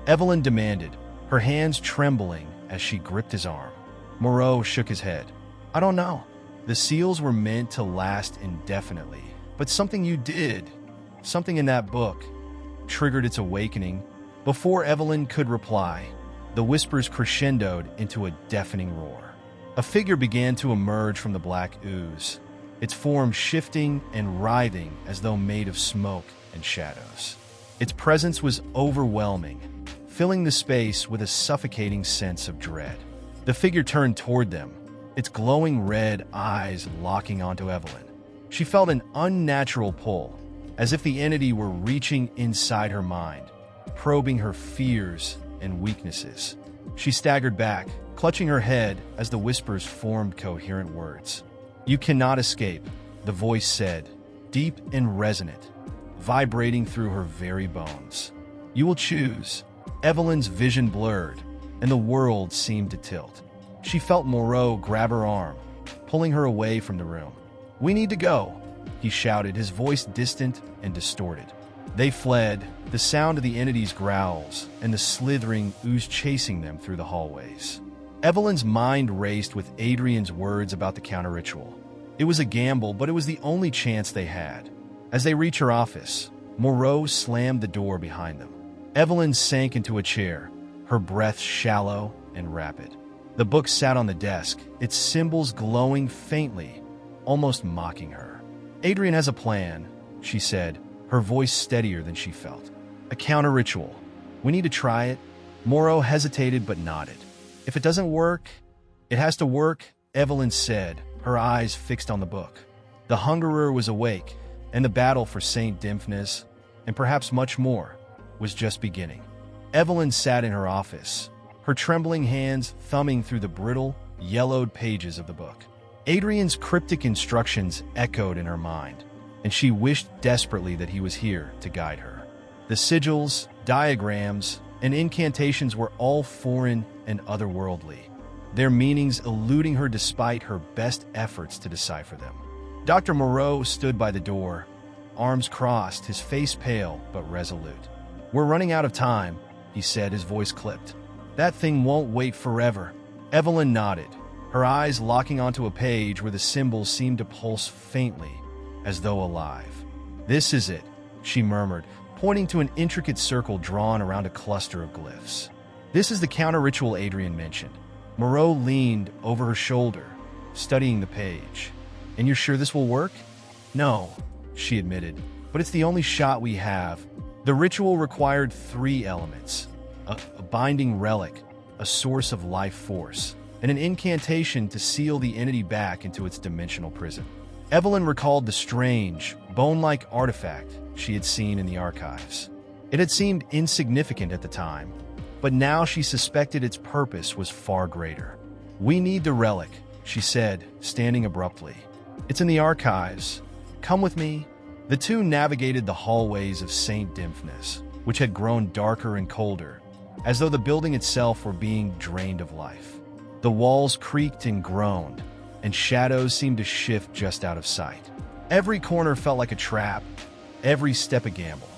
Evelyn demanded, her hands trembling as she gripped his arm. Moreau shook his head. "I don't know. The seals were meant to last indefinitely, but something you did, something in that book, triggered its awakening." Before Evelyn could reply, the whispers crescendoed into a deafening roar. A figure began to emerge from the black ooze, its form shifting and writhing as though made of smoke and shadows. Its presence was overwhelming, filling the space with a suffocating sense of dread. The figure turned toward them, its glowing red eyes locking onto Evelyn. She felt an unnatural pull, as if the entity were reaching inside her mind, probing her fears and weaknesses. She staggered back, clutching her head as the whispers formed coherent words. "You cannot escape," the voice said, deep and resonant, vibrating through her very bones. "You will choose." Evelyn's vision blurred, and the world seemed to tilt. She felt Moreau grab her arm, pulling her away from the room. "We need to go," he shouted, his voice distant and distorted. They fled, the sound of the entity's growls and the slithering ooze chasing them through the hallways. Evelyn's mind raced with Adrian's words about the counter-ritual. It was a gamble, but it was the only chance they had. As they reached her office, Moreau slammed the door behind them. Evelyn sank into a chair, her breath shallow and rapid. The book sat on the desk, its symbols glowing faintly, almost mocking her. "Adrian has a plan," she said, her voice steadier than she felt. "A counter-ritual. We need to try it." Moreau hesitated but nodded. "If it doesn't work, it has to work," Evelyn said, her eyes fixed on the book. The Hungerer was awake, and the battle for St. Dymphna's, and perhaps much more, was just beginning. Evelyn sat in her office, her trembling hands thumbing through the brittle, yellowed pages of the book. Adrian's cryptic instructions echoed in her mind, and she wished desperately that he was here to guide her. The sigils, diagrams, and incantations were all foreign and otherworldly, their meanings eluding her despite her best efforts to decipher them. Dr. Moreau stood by the door, arms crossed, his face pale but resolute. "We're running out of time," he said, his voice clipped. "That thing won't wait forever." Evelyn nodded, her eyes locking onto a page where the symbols seemed to pulse faintly, as though alive. "This is it," she murmured, pointing to an intricate circle drawn around a cluster of glyphs. "This is the counter-ritual Adrian mentioned." Moreau leaned over her shoulder, studying the page. "And you're sure this will work?" "No," she admitted, "but it's the only shot we have." The ritual required 3 elements: a binding relic, a source of life force, and an incantation to seal the entity back into its dimensional prison. Evelyn recalled the strange, bone-like artifact she had seen in the archives. It had seemed insignificant at the time, but now she suspected its purpose was far greater. "We need the relic," she said, standing abruptly. "It's in the archives. Come with me." The two navigated the hallways of St. Dymphna's, which had grown darker and colder, as though the building itself were being drained of life. The walls creaked and groaned, and shadows seemed to shift just out of sight. Every corner felt like a trap, every step a gamble.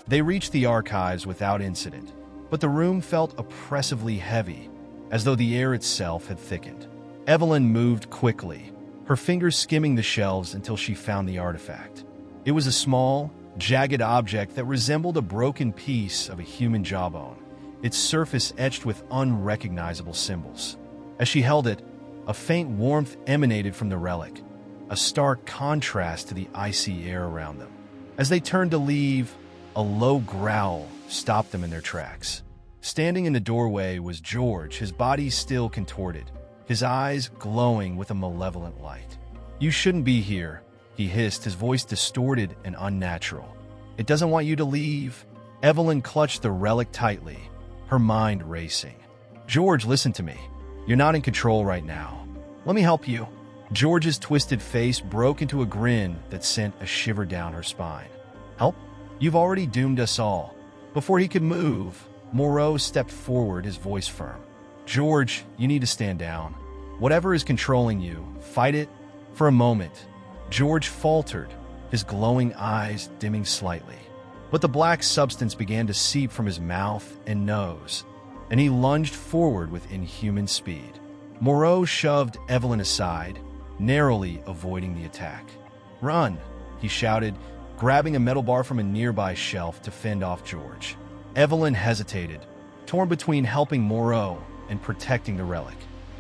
They reached the archives without incident, but the room felt oppressively heavy, as though the air itself had thickened. Evelyn moved quickly, her fingers skimming the shelves until she found the artifact. It was a small, jagged object that resembled a broken piece of a human jawbone, its surface etched with unrecognizable symbols. As she held it, a faint warmth emanated from the relic, a stark contrast to the icy air around them. As they turned to leave, a low growl stopped them in their tracks. Standing in the doorway was George, his body still contorted, his eyes glowing with a malevolent light. "You shouldn't be here," he hissed, his voice distorted and unnatural. "It doesn't want you to leave." Evelyn clutched the relic tightly, her mind racing. "George, listen to me. You're not in control right now. Let me help you." George's twisted face broke into a grin that sent a shiver down her spine. "Help? You've already doomed us all." Before he could move, Moreau stepped forward, his voice firm. "George, you need to stand down. Whatever is controlling you, fight it." For a moment, George faltered, his glowing eyes dimming slightly. But the black substance began to seep from his mouth and nose, and he lunged forward with inhuman speed. Moreau shoved Evelyn aside, narrowly avoiding the attack. "Run!" he shouted, grabbing a metal bar from a nearby shelf to fend off George. Evelyn hesitated, torn between helping Moreau and protecting the relic.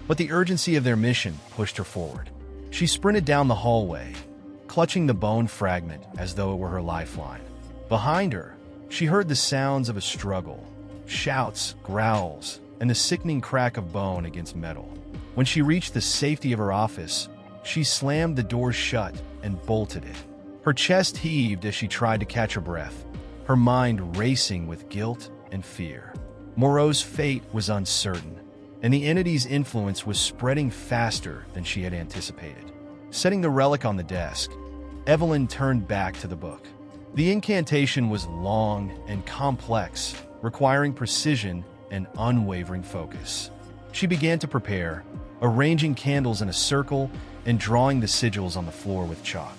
But the urgency of their mission pushed her forward. She sprinted down the hallway, clutching the bone fragment as though it were her lifeline. Behind her, she heard the sounds of a struggle, shouts, growls, and the sickening crack of bone against metal. When she reached the safety of her office, she slammed the door shut and bolted it. Her chest heaved as she tried to catch her breath, her mind racing with guilt and fear. Moreau's fate was uncertain, and the entity's influence was spreading faster than she had anticipated. Setting the relic on the desk, Evelyn turned back to the book. The incantation was long and complex, requiring precision and unwavering focus. She began to prepare, arranging candles in a circle and drawing the sigils on the floor with chalk.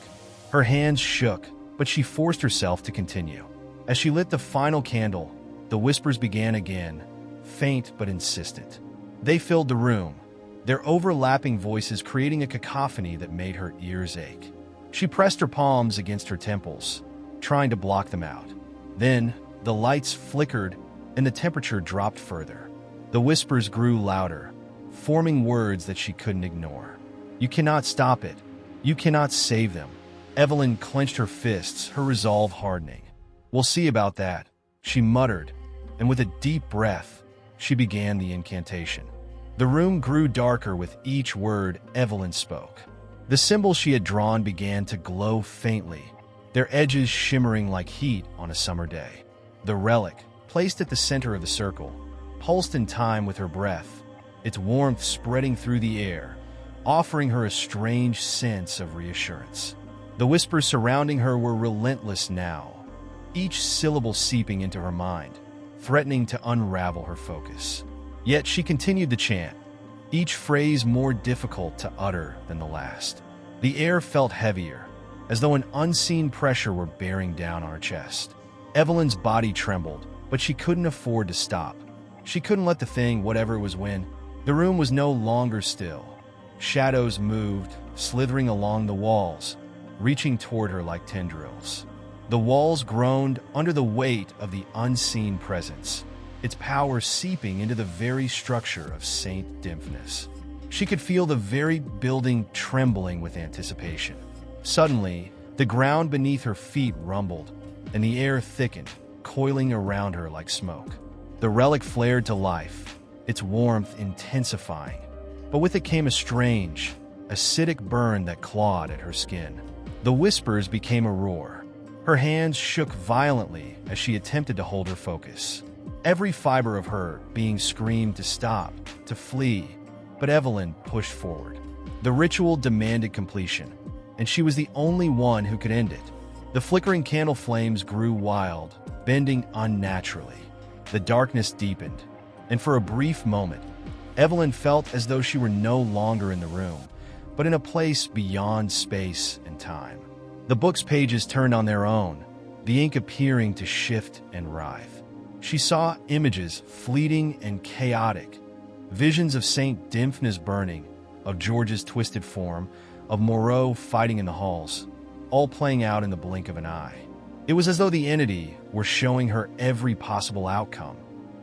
Her hands shook, but she forced herself to continue. As she lit the final candle, the whispers began again, faint but insistent. They filled the room, their overlapping voices creating a cacophony that made her ears ache. She pressed her palms against her temples, trying to block them out. Then, the lights flickered and the temperature dropped further. The whispers grew louder, forming words that she couldn't ignore. "You cannot stop it. You cannot save them." Evelyn clenched her fists, her resolve hardening. "We'll see about that," she muttered, and with a deep breath, she began the incantation. The room grew darker with each word Evelyn spoke. The symbols she had drawn began to glow faintly, their edges shimmering like heat on a summer day. The relic, placed at the center of the circle, pulsed in time with her breath, its warmth spreading through the air, offering her a strange sense of reassurance. The whispers surrounding her were relentless now, each syllable seeping into her mind, threatening to unravel her focus. Yet she continued the chant, each phrase more difficult to utter than the last. The air felt heavier, as though an unseen pressure were bearing down on her chest. Evelyn's body trembled, but she couldn't afford to stop. She couldn't let the thing, whatever it was, win. The room was no longer still. Shadows moved, slithering along the walls, reaching toward her like tendrils. The walls groaned under the weight of the unseen presence, its power seeping into the very structure of Saint Dymphnis. She could feel the very building trembling with anticipation. Suddenly, the ground beneath her feet rumbled, and the air thickened, coiling around her like smoke. The relic flared to life, its warmth intensifying, but with it came a strange, acidic burn that clawed at her skin. The whispers became a roar. Her hands shook violently as she attempted to hold her focus. Every fiber of her being screamed to stop, to flee, but Evelyn pushed forward. The ritual demanded completion, and she was the only one who could end it. The flickering candle flames grew wild, bending unnaturally. The darkness deepened, and for a brief moment, Evelyn felt as though she were no longer in the room, but in a place beyond space and time. The book's pages turned on their own, the ink appearing to shift and writhe. She saw images, fleeting and chaotic, visions of Saint Dymphnis burning, of George's twisted form, of Moreau fighting in the halls, all playing out in the blink of an eye. It was as though the entity were showing her every possible outcome,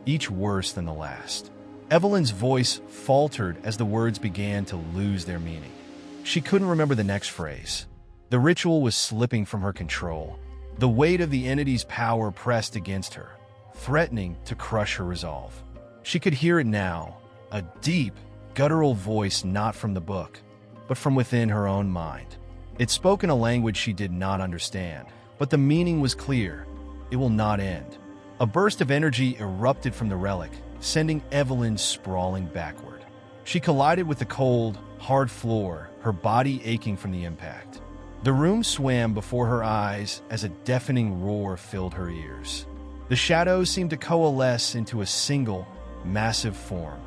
each worse than the last. Evelyn's voice faltered as the words began to lose their meaning. She couldn't remember the next phrase. The ritual was slipping from her control. The weight of the entity's power pressed against her, threatening to crush her resolve. She could hear it now, a deep, guttural voice not from the book, but from within her own mind. It spoke in a language she did not understand, but the meaning was clear. It will not end. A burst of energy erupted from the relic, sending Evelyn sprawling backward. She collided with the cold, hard floor, her body aching from the impact. The room swam before her eyes as a deafening roar filled her ears. The shadows seemed to coalesce into a single, massive form,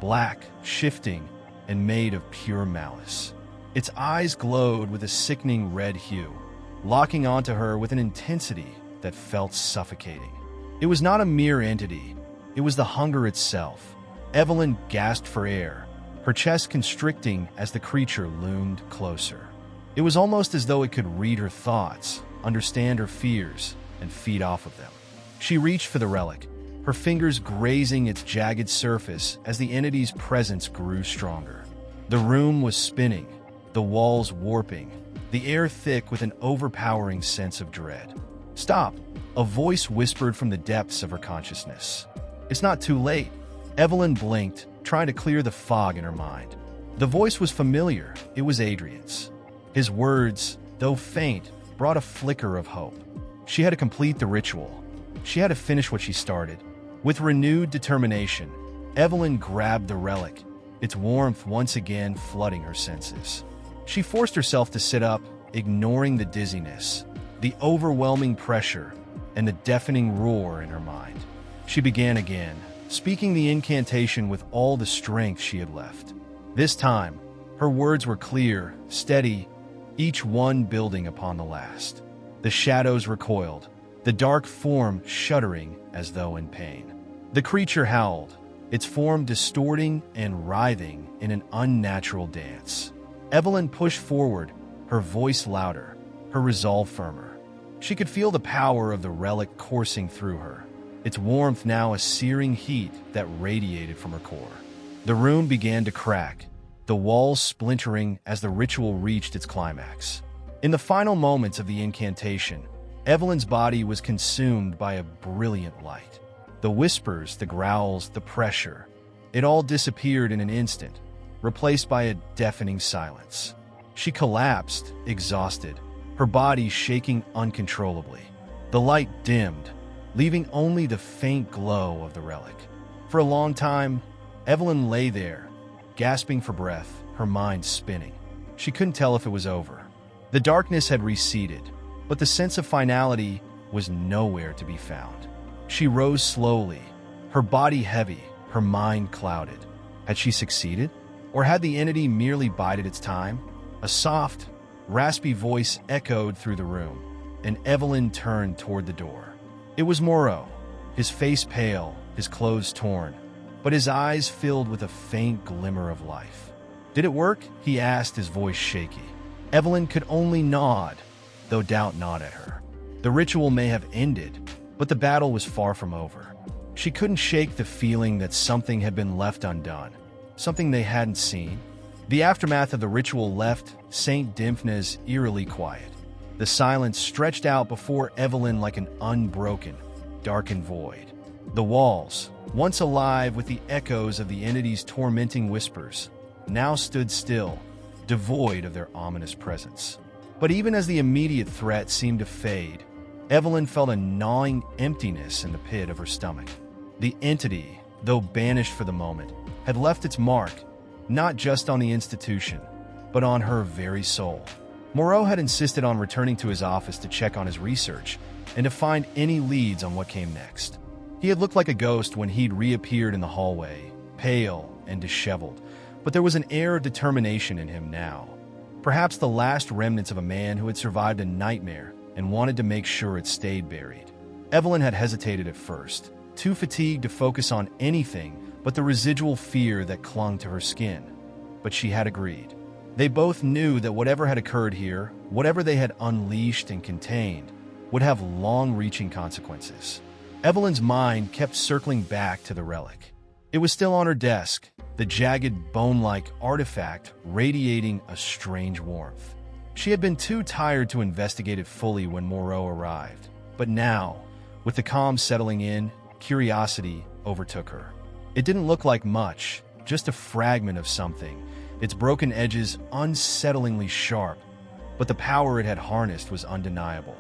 black, shifting, and made of pure malice. Its eyes glowed with a sickening red hue, locking onto her with an intensity that felt suffocating. It was not a mere entity, it was the hunger itself. Evelyn gasped for air, her chest constricting as the creature loomed closer. It was almost as though it could read her thoughts, understand her fears, and feed off of them. She reached for the relic, her fingers grazing its jagged surface as the entity's presence grew stronger. The room was spinning, the walls warping, the air thick with an overpowering sense of dread. "Stop!" a voice whispered from the depths of her consciousness. "It's not too late." Evelyn blinked, trying to clear the fog in her mind. The voice was familiar. It was Adrian's. His words, though faint, brought a flicker of hope. She had to complete the ritual. She had to finish what she started. With renewed determination, Evelyn grabbed the relic, its warmth once again flooding her senses. She forced herself to sit up, ignoring the dizziness, the overwhelming pressure, and the deafening roar in her mind. She began again, speaking the incantation with all the strength she had left. This time, her words were clear, steady, each one building upon the last. The shadows recoiled, the dark form shuddering as though in pain. The creature howled, its form distorting and writhing in an unnatural dance. Evelyn pushed forward, her voice louder, her resolve firmer. She could feel the power of the relic coursing through her, its warmth now a searing heat that radiated from her core. The room began to crack, the walls splintering as the ritual reached its climax. In the final moments of the incantation, Evelyn's body was consumed by a brilliant light. The whispers, the growls, the pressure, it all disappeared in an instant, replaced by a deafening silence. She collapsed, exhausted, her body shaking uncontrollably. The light dimmed, leaving only the faint glow of the relic. For a long time, Evelyn lay there, gasping for breath, her mind spinning. She couldn't tell if it was over. The darkness had receded, but the sense of finality was nowhere to be found. She rose slowly, her body heavy, her mind clouded. Had she succeeded? Or had the entity merely bided its time? A soft, raspy voice echoed through the room, and Evelyn turned toward the door. It was Moreau, his face pale, his clothes torn, but his eyes filled with a faint glimmer of life. "Did it work?" he asked, his voice shaky. Evelyn could only nod, though doubt gnawed at her. The ritual may have ended, but the battle was far from over. She couldn't shake the feeling that something had been left undone, something they hadn't seen. The aftermath of the ritual left St. Dymphna's eerily quiet. The silence stretched out before Evelyn like an unbroken, darkened void. The walls, once alive with the echoes of the entity's tormenting whispers, now stood still, devoid of their ominous presence. But even as the immediate threat seemed to fade, Evelyn felt a gnawing emptiness in the pit of her stomach. The entity, though banished for the moment, had left its mark, not just on the institution, but on her very soul. Moreau had insisted on returning to his office to check on his research and to find any leads on what came next. He had looked like a ghost when he'd reappeared in the hallway, pale and disheveled, but there was an air of determination in him now. Perhaps the last remnants of a man who had survived a nightmare and wanted to make sure it stayed buried. Evelyn had hesitated at first, too fatigued to focus on anything but the residual fear that clung to her skin. But she had agreed. They both knew that whatever had occurred here, whatever they had unleashed and contained, would have long-reaching consequences. Evelyn's mind kept circling back to the relic. It was still on her desk, the jagged, bone-like artifact radiating a strange warmth. She had been too tired to investigate it fully when Moreau arrived, but now, with the calm settling in, curiosity overtook her. It didn't look like much, just a fragment of something, its broken edges unsettlingly sharp, but the power it had harnessed was undeniable.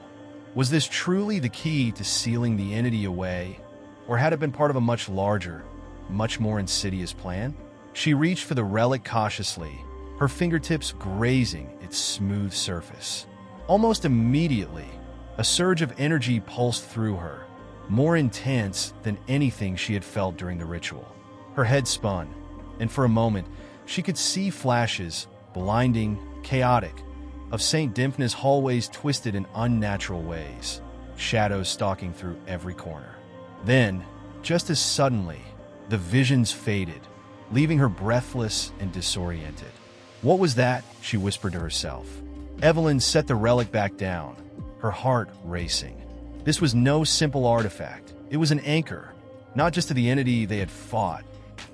Was this truly the key to sealing the entity away, or had it been part of a much larger, much more insidious plan? She reached for the relic cautiously, her fingertips grazing its smooth surface. Almost immediately, a surge of energy pulsed through her, more intense than anything she had felt during the ritual. Her head spun, and for a moment, she could see flashes, blinding, chaotic, of St. Dymphna's hallways twisted in unnatural ways, shadows stalking through every corner. Then, just as suddenly, the visions faded, leaving her breathless and disoriented. "What was that?" she whispered to herself. Evelyn set the relic back down, her heart racing. This was no simple artifact. It was an anchor, not just to the entity they had fought,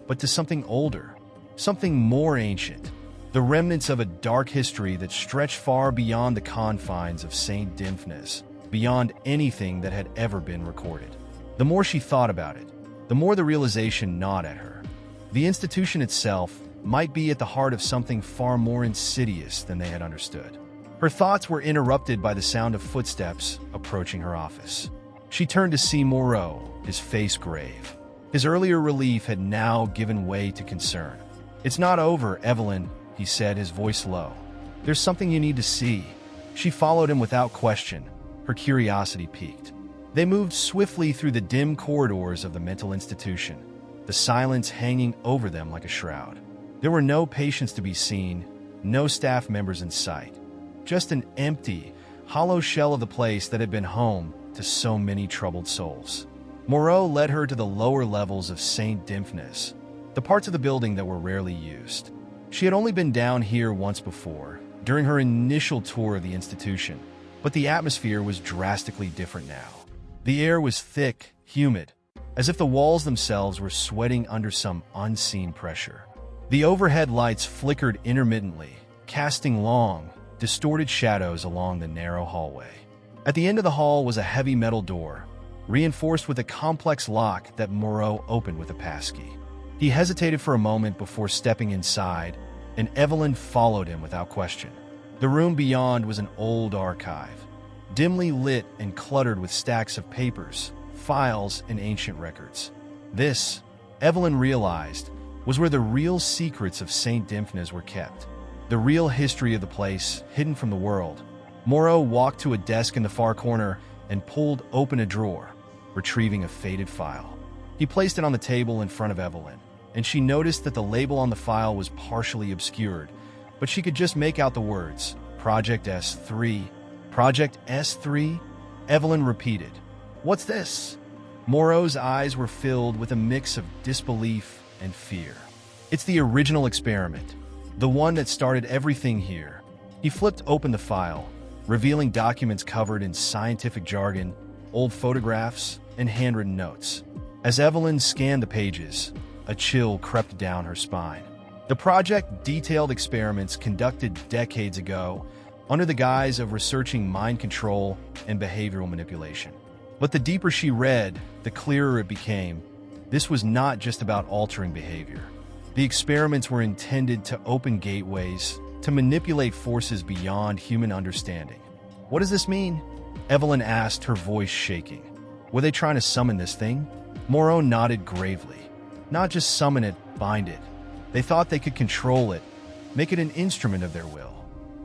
but to something older, something more ancient, the remnants of a dark history that stretched far beyond the confines of St. Dymphna's, beyond anything that had ever been recorded. The more she thought about it, the more the realization gnawed at her. The institution itself might be at the heart of something far more insidious than they had understood. Her thoughts were interrupted by the sound of footsteps approaching her office. She turned to see Moreau, his face grave. His earlier relief had now given way to concern. "It's not over, Evelyn," he said, his voice low. "There's something you need to see." She followed him without question, her curiosity piqued. They moved swiftly through the dim corridors of the mental institution, the silence hanging over them like a shroud. There were no patients to be seen, no staff members in sight. Just an empty, hollow shell of the place that had been home to so many troubled souls. Moreau led her to the lower levels of St. Dymphna's, the parts of the building that were rarely used. She had only been down here once before, during her initial tour of the institution, but the atmosphere was drastically different now. The air was thick, humid, as if the walls themselves were sweating under some unseen pressure. The overhead lights flickered intermittently, casting long, distorted shadows along the narrow hallway. At the end of the hall was a heavy metal door, reinforced with a complex lock that Moreau opened with a passkey. He hesitated for a moment before stepping inside, and Evelyn followed him without question. The room beyond was an old archive, dimly lit and cluttered with stacks of papers, files, and ancient records. This, Evelyn realized, was where the real secrets of St. Dymphna's were kept. The real history of the place, hidden from the world. Moreau walked to a desk in the far corner and pulled open a drawer, retrieving a faded file. He placed it on the table in front of Evelyn, and she noticed that the label on the file was partially obscured, but she could just make out the words, Project S3. Project S3? Evelyn repeated. "What's this?" Moreau's eyes were filled with a mix of disbelief and fear. "It's the original experiment, the one that started everything here." He flipped open the file, revealing documents covered in scientific jargon, old photographs, and handwritten notes. As Evelyn scanned the pages, a chill crept down her spine. The project detailed experiments conducted decades ago under the guise of researching mind control and behavioral manipulation. But the deeper she read, the clearer it became. This was not just about altering behavior. The experiments were intended to open gateways to manipulate forces beyond human understanding. What does this mean? Evelyn asked, her voice shaking. Were they trying to summon this thing? Moreau nodded gravely. Not just summon it, bind it. They thought they could control it, make it an instrument of their will.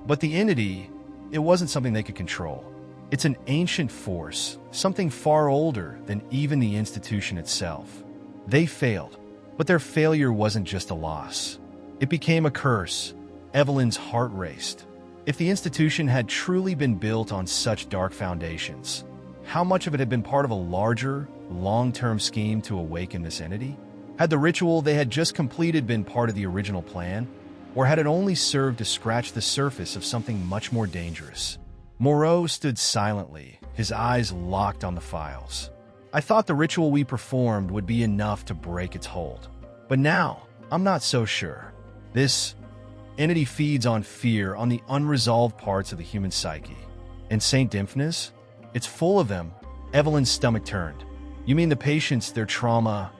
But the entity, it wasn't something they could control. It's an ancient force, something far older than even the institution itself. They failed, but their failure wasn't just a loss. It became a curse. Evelyn's heart raced. If the institution had truly been built on such dark foundations, how much of it had been part of a larger, long-term scheme to awaken this entity? Had the ritual they had just completed been part of the original plan, or had it only served to scratch the surface of something much more dangerous? Moreau stood silently, his eyes locked on the files. I thought the ritual we performed would be enough to break its hold. But now, I'm not so sure. This entity feeds on fear, on the unresolved parts of the human psyche. And St. Dymphna's? It's full of them. Evelyn's stomach turned. You mean the patients, their trauma,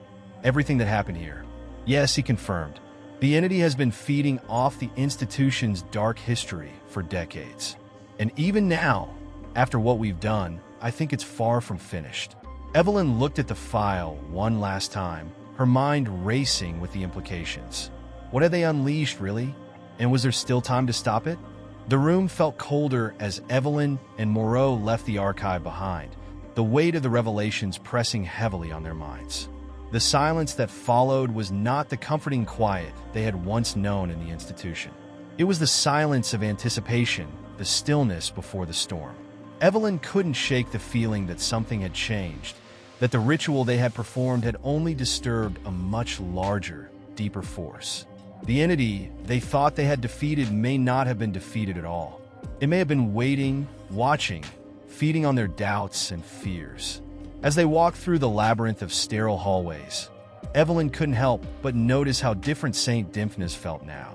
everything that happened here? Yes, he confirmed. The entity has been feeding off the institution's dark history for decades. And even now, after what we've done, I think it's far from finished. Evelyn looked at the file one last time, her mind racing with the implications. What had they unleashed, really? And was there still time to stop it? The room felt colder as Evelyn and Moreau left the archive behind, the weight of the revelations pressing heavily on their minds. The silence that followed was not the comforting quiet they had once known in the institution. It was the silence of anticipation, the stillness before the storm. Evelyn couldn't shake the feeling that something had changed, that the ritual they had performed had only disturbed a much larger, deeper force. The entity they thought they had defeated may not have been defeated at all. It may have been waiting, watching, feeding on their doubts and fears. As they walked through the labyrinth of sterile hallways, Evelyn couldn't help but notice how different St. Dymphna's felt now.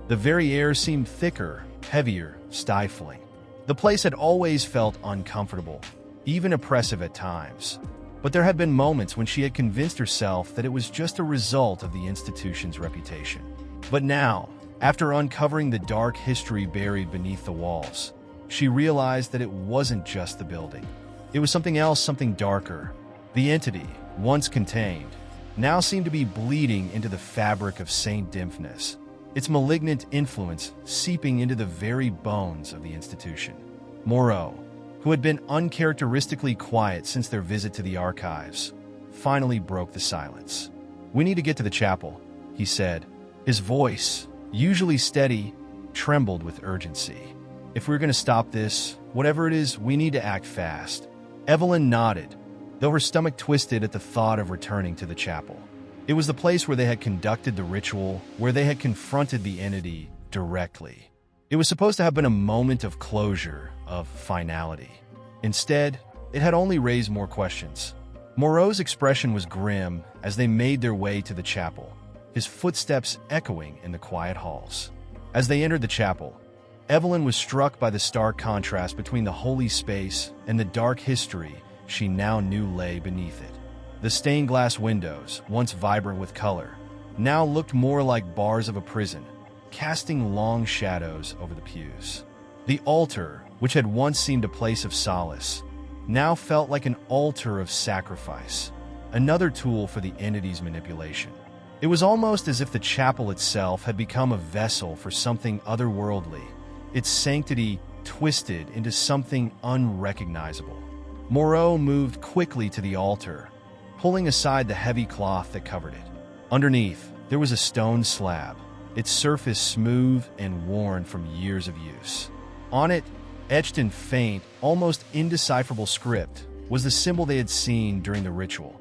The very air seemed thicker, heavier, stifling. The place had always felt uncomfortable, even oppressive at times. But there had been moments when she had convinced herself that it was just a result of the institution's reputation. But now, after uncovering the dark history buried beneath the walls, she realized that it wasn't just the building. It was something else, something darker. The entity, once contained, now seemed to be bleeding into the fabric of St. Dymphna's, its malignant influence seeping into the very bones of the institution. Moreau, who had been uncharacteristically quiet since their visit to the archives, finally broke the silence. "We need to get to the chapel," he said. His voice, usually steady, trembled with urgency. "If we're going to stop this, whatever it is, we need to act fast." Evelyn nodded, though her stomach twisted at the thought of returning to the chapel. It was the place where they had conducted the ritual, where they had confronted the entity directly. It was supposed to have been a moment of closure, of finality. Instead, it had only raised more questions. Moreau's expression was grim as they made their way to the chapel, his footsteps echoing in the quiet halls. As they entered the chapel, Evelyn was struck by the stark contrast between the holy space and the dark history she now knew lay beneath it. The stained glass windows, once vibrant with color, now looked more like bars of a prison, casting long shadows over the pews. The altar, which had once seemed a place of solace, now felt like an altar of sacrifice, another tool for the entity's manipulation. It was almost as if the chapel itself had become a vessel for something otherworldly, its sanctity twisted into something unrecognizable. Moreau moved quickly to the altar, pulling aside the heavy cloth that covered it. Underneath, there was a stone slab, its surface smooth and worn from years of use. On it, etched in faint, almost indecipherable script, was the symbol they had seen during the ritual.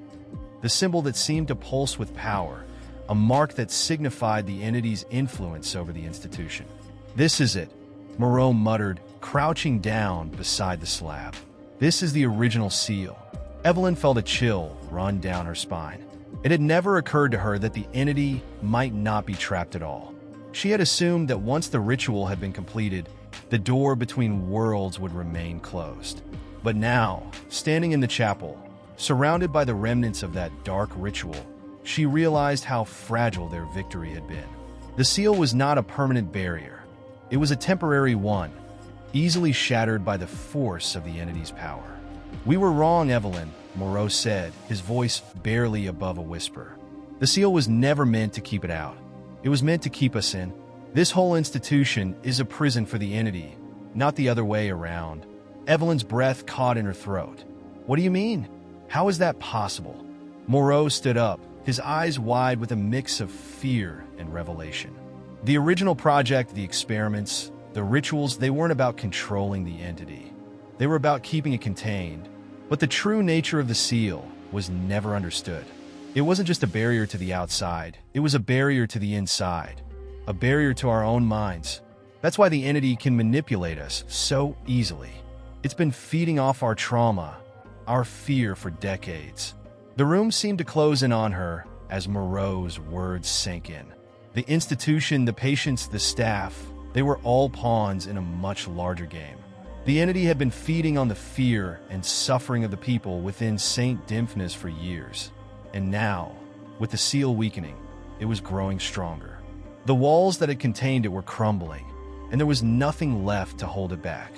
The symbol that seemed to pulse with power, a mark that signified the entity's influence over the institution. "This is it," Moreau muttered, crouching down beside the slab. "This is the original seal." Evelyn felt a chill run down her spine. It had never occurred to her that the entity might not be trapped at all. She had assumed that once the ritual had been completed, the door between worlds would remain closed. But now, standing in the chapel, surrounded by the remnants of that dark ritual, she realized how fragile their victory had been. The seal was not a permanent barrier. It was a temporary one, easily shattered by the force of the entity's power. "We were wrong, Evelyn," Moreau said, his voice barely above a whisper. "The seal was never meant to keep it out. It was meant to keep us in. This whole institution is a prison for the entity, not the other way around." Evelyn's breath caught in her throat. "What do you mean? How is that possible?" Moreau stood up, his eyes wide with a mix of fear and revelation. The original project, the experiments, the rituals, they weren't about controlling the entity. They were about keeping it contained. But the true nature of the seal was never understood. It wasn't just a barrier to the outside, it was a barrier to the inside, a barrier to our own minds. That's why the entity can manipulate us so easily. It's been feeding off our trauma, our fear for decades. The room seemed to close in on her as Moreau's words sank in. The institution, the patients, the staff, they were all pawns in a much larger game. The entity had been feeding on the fear and suffering of the people within St. Dymphna's for years. And now, with the seal weakening, it was growing stronger. The walls that had contained it were crumbling, and there was nothing left to hold it back.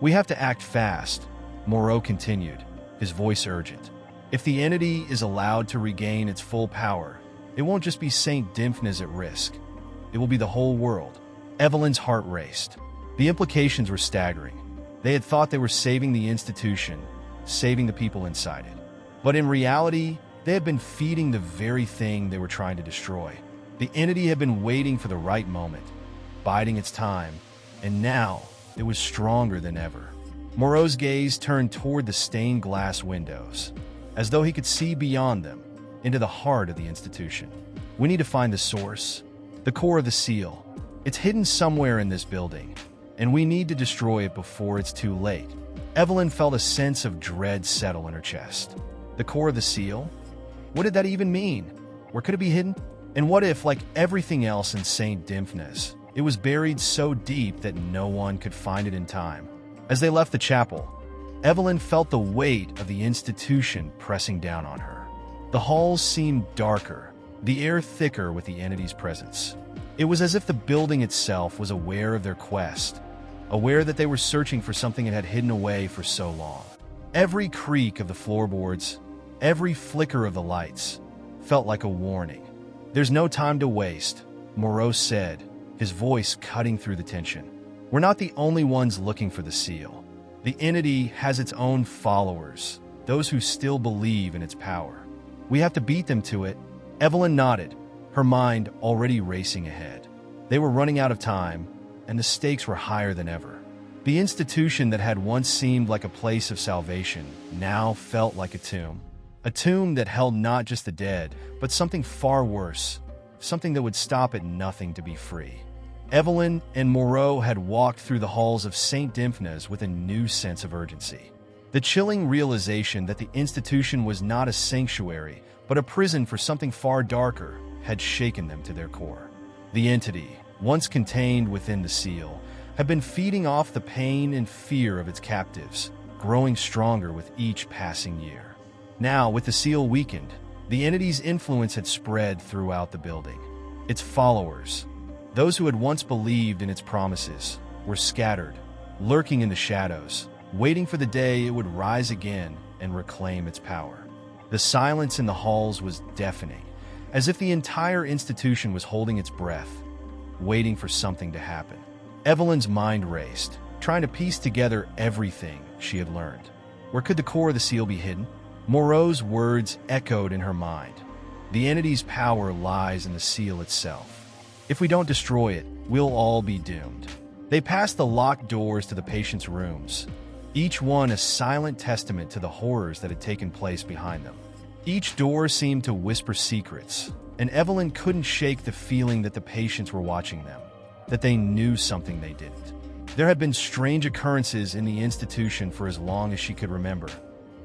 "We have to act fast," Moreau continued, his voice urgent. "If the entity is allowed to regain its full power, it won't just be St. Dymphna's at risk. It will be the whole world." Evelyn's heart raced. The implications were staggering. They had thought they were saving the institution, saving the people inside it. But in reality, they had been feeding the very thing they were trying to destroy. The entity had been waiting for the right moment, biding its time, and now it was stronger than ever. Moreau's gaze turned toward the stained glass windows, as though he could see beyond them, into the heart of the institution. "We need to find the source, the core of the seal. It's hidden somewhere in this building, and we need to destroy it before it's too late." Evelyn felt a sense of dread settle in her chest. The core of the seal? What did that even mean? Where could it be hidden? And what if, like everything else in St. Dymphna's, it was buried so deep that no one could find it in time? As they left the chapel, Evelyn felt the weight of the institution pressing down on her. The halls seemed darker, the air thicker with the entity's presence. It was as if the building itself was aware of their quest, aware that they were searching for something it had hidden away for so long. Every creak of the floorboards, every flicker of the lights, felt like a warning. "There's no time to waste," Moreau said, his voice cutting through the tension. "We're not the only ones looking for the seal. The entity has its own followers, those who still believe in its power. We have to beat them to it." Evelyn nodded, her mind already racing ahead. They were running out of time, and the stakes were higher than ever. The institution that had once seemed like a place of salvation now felt like a tomb that held not just the dead, but something far worse, something that would stop at nothing to be free. Evelyn and Moreau had walked through the halls of St. Dymphna's with a new sense of urgency. The chilling realization that the institution was not a sanctuary, but a prison for something far darker, had shaken them to their core. The entity, once contained within the seal, had been feeding off the pain and fear of its captives, growing stronger with each passing year. Now, with the seal weakened, the entity's influence had spread throughout the building. Its followers, those who had once believed in its promises, were scattered, lurking in the shadows, waiting for the day it would rise again and reclaim its power. The silence in the halls was deafening, as if the entire institution was holding its breath, waiting for something to happen. Evelyn's mind raced, trying to piece together everything she had learned. Where could the core of the seal be hidden? Moreau's words echoed in her mind. The entity's power lies in the seal itself. If we don't destroy it, we'll all be doomed. They passed the locked doors to the patients' rooms, each one a silent testament to the horrors that had taken place behind them. Each door seemed to whisper secrets, and Evelyn couldn't shake the feeling that the patients were watching them, that they knew something they didn't. There had been strange occurrences in the institution for as long as she could remember.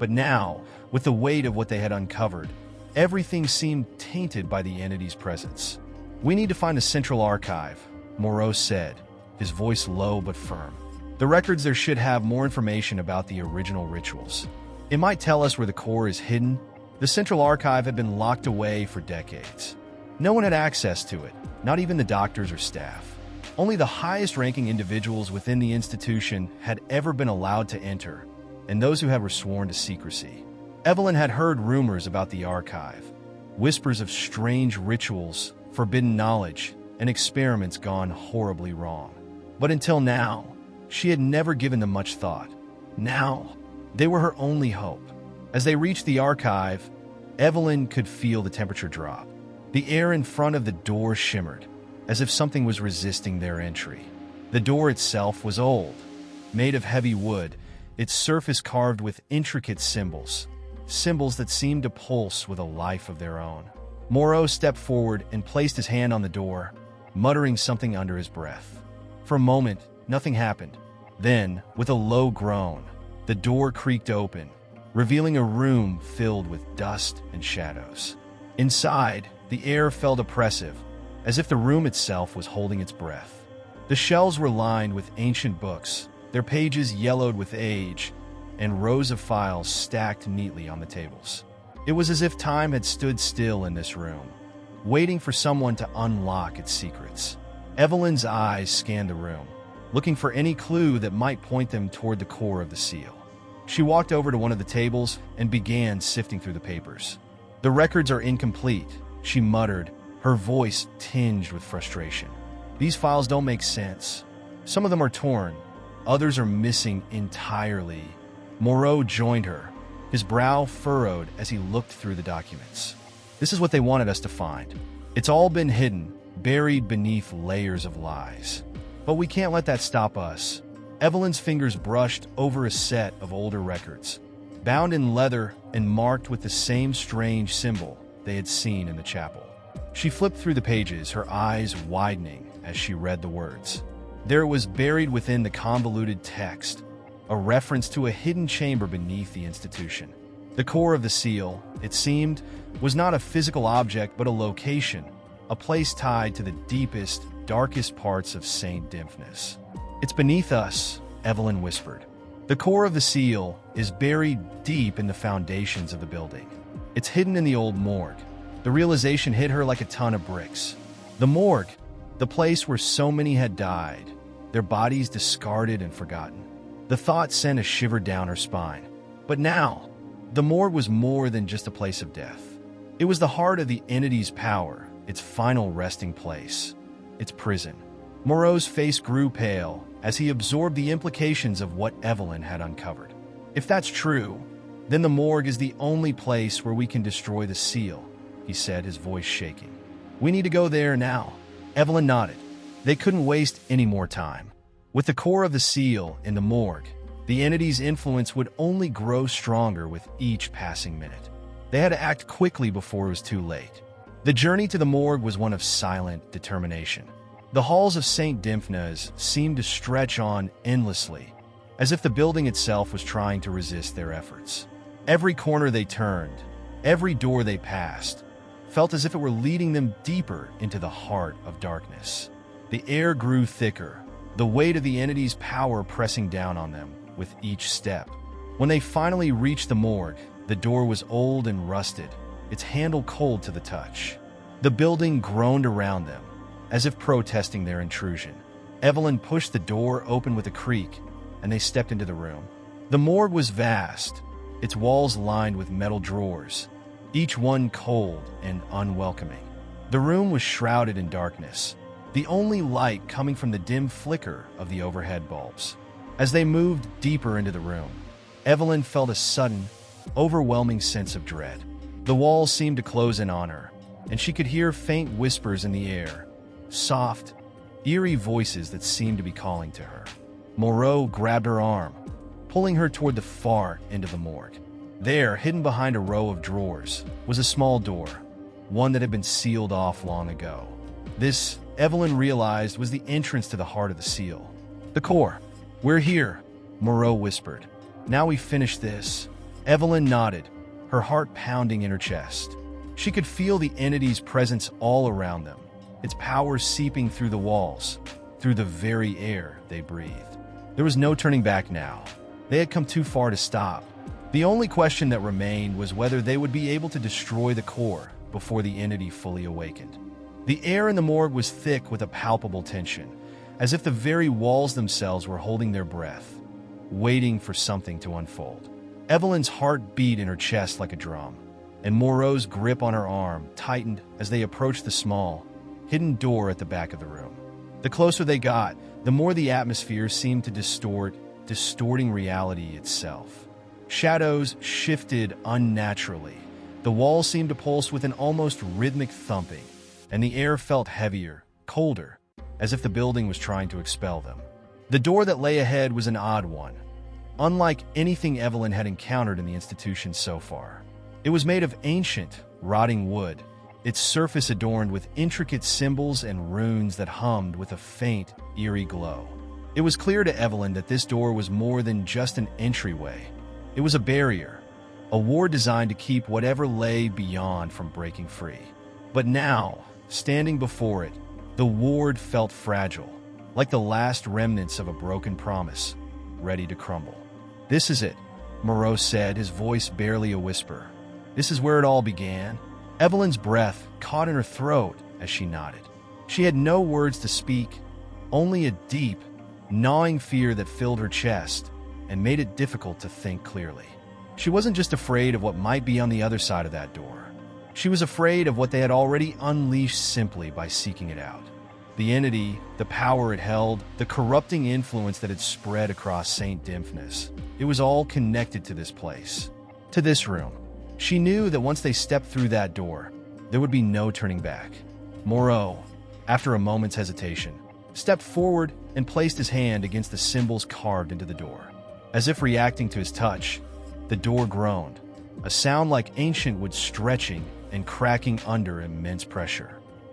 But now, with the weight of what they had uncovered, everything seemed tainted by the entity's presence. "We need to find a central archive," Moreau said, his voice low but firm. "The records there should have more information about the original rituals. It might tell us where the core is hidden." The central archive had been locked away for decades. No one had access to it, not even the doctors or staff. Only the highest-ranking individuals within the institution had ever been allowed to enter, and those who had were sworn to secrecy. Evelyn had heard rumors about the archive, whispers of strange rituals, forbidden knowledge, and experiments gone horribly wrong. But until now, she had never given them much thought. Now, they were her only hope. As they reached the archive, Evelyn could feel the temperature drop. The air in front of the door shimmered, as if something was resisting their entry. The door itself was old, made of heavy wood, its surface carved with intricate symbols that seemed to pulse with a life of their own. Moreau stepped forward and placed his hand on the door, muttering something under his breath. For a moment, nothing happened. Then, with a low groan, the door creaked open, revealing a room filled with dust and shadows. Inside, the air felt oppressive, as if the room itself was holding its breath. The shelves were lined with ancient books, their pages yellowed with age, and rows of files stacked neatly on the tables. It was as if time had stood still in this room, waiting for someone to unlock its secrets. Evelyn's eyes scanned the room, looking for any clue that might point them toward the core of the seal. She walked over to one of the tables and began sifting through the papers. "The records are incomplete," she muttered, her voice tinged with frustration. "These files don't make sense. Some of them are torn, others are missing entirely." Moreau joined her, his brow furrowed as he looked through the documents. "This is what they wanted us to find. It's all been hidden, buried beneath layers of lies. But we can't let that stop us." Evelyn's fingers brushed over a set of older records, bound in leather and marked with the same strange symbol they had seen in the chapel. She flipped through the pages, her eyes widening as she read the words. There was buried within the convoluted text a reference to a hidden chamber beneath the institution. The core of the seal, it seemed, was not a physical object but a location, a place tied to the deepest, darkest parts of St. Dymphna's. "It's beneath us," Evelyn whispered. "The core of the seal is buried deep in the foundations of the building. It's hidden in the old morgue." The realization hit her like a ton of bricks. The morgue, the place where so many had died, their bodies discarded and forgotten. The thought sent a shiver down her spine. But now, the morgue was more than just a place of death. It was the heart of the entity's power, its final resting place, its prison. Moreau's face grew pale as he absorbed the implications of what Evelyn had uncovered. "If that's true, then the morgue is the only place where we can destroy the seal," he said, his voice shaking. "We need to go there now." Evelyn nodded. They couldn't waste any more time. With the core of the seal in the morgue, the entity's influence would only grow stronger with each passing minute. They had to act quickly before it was too late. The journey to the morgue was one of silent determination. The halls of St. Dymphna's seemed to stretch on endlessly, as if the building itself was trying to resist their efforts. Every corner they turned, every door they passed, felt as if it were leading them deeper into the heart of darkness. The air grew thicker, the weight of the entity's power pressing down on them with each step. When they finally reached the morgue, the door was old and rusted, its handle cold to the touch. The building groaned around them, as if protesting their intrusion. Evelyn pushed the door open with a creak, and they stepped into the room. The morgue was vast, its walls lined with metal drawers, each one cold and unwelcoming. The room was shrouded in darkness, the only light coming from the dim flicker of the overhead bulbs. As they moved deeper into the room, Evelyn felt a sudden, overwhelming sense of dread. The walls seemed to close in on her, and she could hear faint whispers in the air, soft, eerie voices that seemed to be calling to her. Moreau grabbed her arm, pulling her toward the far end of the morgue. There, hidden behind a row of drawers, was a small door, one that had been sealed off long ago. This, Evelyn realized, was the entrance to the heart of the seal. "The core. We're here," Moreau whispered. "Now we finish this." Evelyn nodded, her heart pounding in her chest. She could feel the entity's presence all around them, its power seeping through the walls, through the very air they breathed. There was no turning back now. They had come too far to stop. The only question that remained was whether they would be able to destroy the core before the entity fully awakened. The air in the morgue was thick with a palpable tension, as if the very walls themselves were holding their breath, waiting for something to unfold. Evelyn's heart beat in her chest like a drum, and Moreau's grip on her arm tightened as they approached the small, hidden door at the back of the room. The closer they got, the more the atmosphere seemed to distorting reality itself. Shadows shifted unnaturally. The walls seemed to pulse with an almost rhythmic thumping, and the air felt heavier, colder, as if the building was trying to expel them. The door that lay ahead was an odd one, unlike anything Evelyn had encountered in the institution so far. It was made of ancient, rotting wood, its surface adorned with intricate symbols and runes that hummed with a faint, eerie glow. It was clear to Evelyn that this door was more than just an entryway. It was a barrier, a ward designed to keep whatever lay beyond from breaking free. But now, standing before it, the ward felt fragile, like the last remnants of a broken promise, ready to crumble. "This is it," Moreau said, his voice barely a whisper. "This is where it all began." Evelyn's breath caught in her throat as she nodded. She had no words to speak, only a deep, gnawing fear that filled her chest and made it difficult to think clearly. She wasn't just afraid of what might be on the other side of that door. She was afraid of what they had already unleashed simply by seeking it out. The entity, the power it held, the corrupting influence that had spread across St. Dymphnis. It was all connected to this place, to this room. She knew that once they stepped through that door, there would be no turning back. Moreau, after a moment's hesitation, stepped forward and placed his hand against the symbols carved into the door. As if reacting to his touch, the door groaned, a sound like ancient wood stretching and cracking under immense pressure.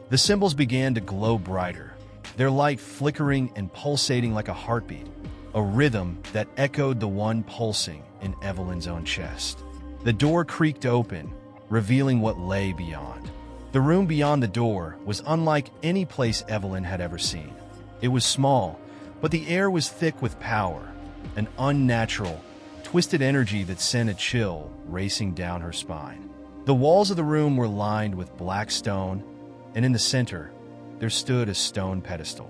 The symbols began to glow brighter, their light flickering and pulsating like a heartbeat, a rhythm that echoed the one pulsing in Evelyn's own chest. The door creaked open, revealing what lay beyond. The room beyond the door was unlike any place Evelyn had ever seen. It was small, but the air was thick with power, an unnatural, twisted energy that sent a chill racing down her spine. The walls of the room were lined with black stone, and in the center, there stood a stone pedestal.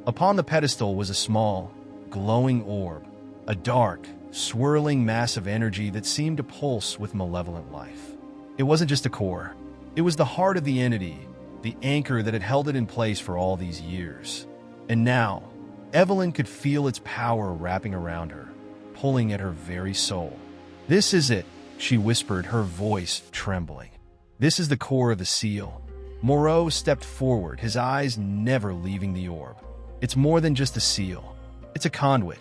Upon the pedestal was a small, glowing orb, a dark, swirling mass of energy that seemed to pulse with malevolent life. It wasn't just a core. It was the heart of the entity, the anchor that had held it in place for all these years. And now, Evelyn could feel its power wrapping around her, pulling at her very soul. "This is it," she whispered, her voice trembling. "This is the core of the seal." Moreau stepped forward, his eyes never leaving the orb. "It's more than just a seal. It's a conduit,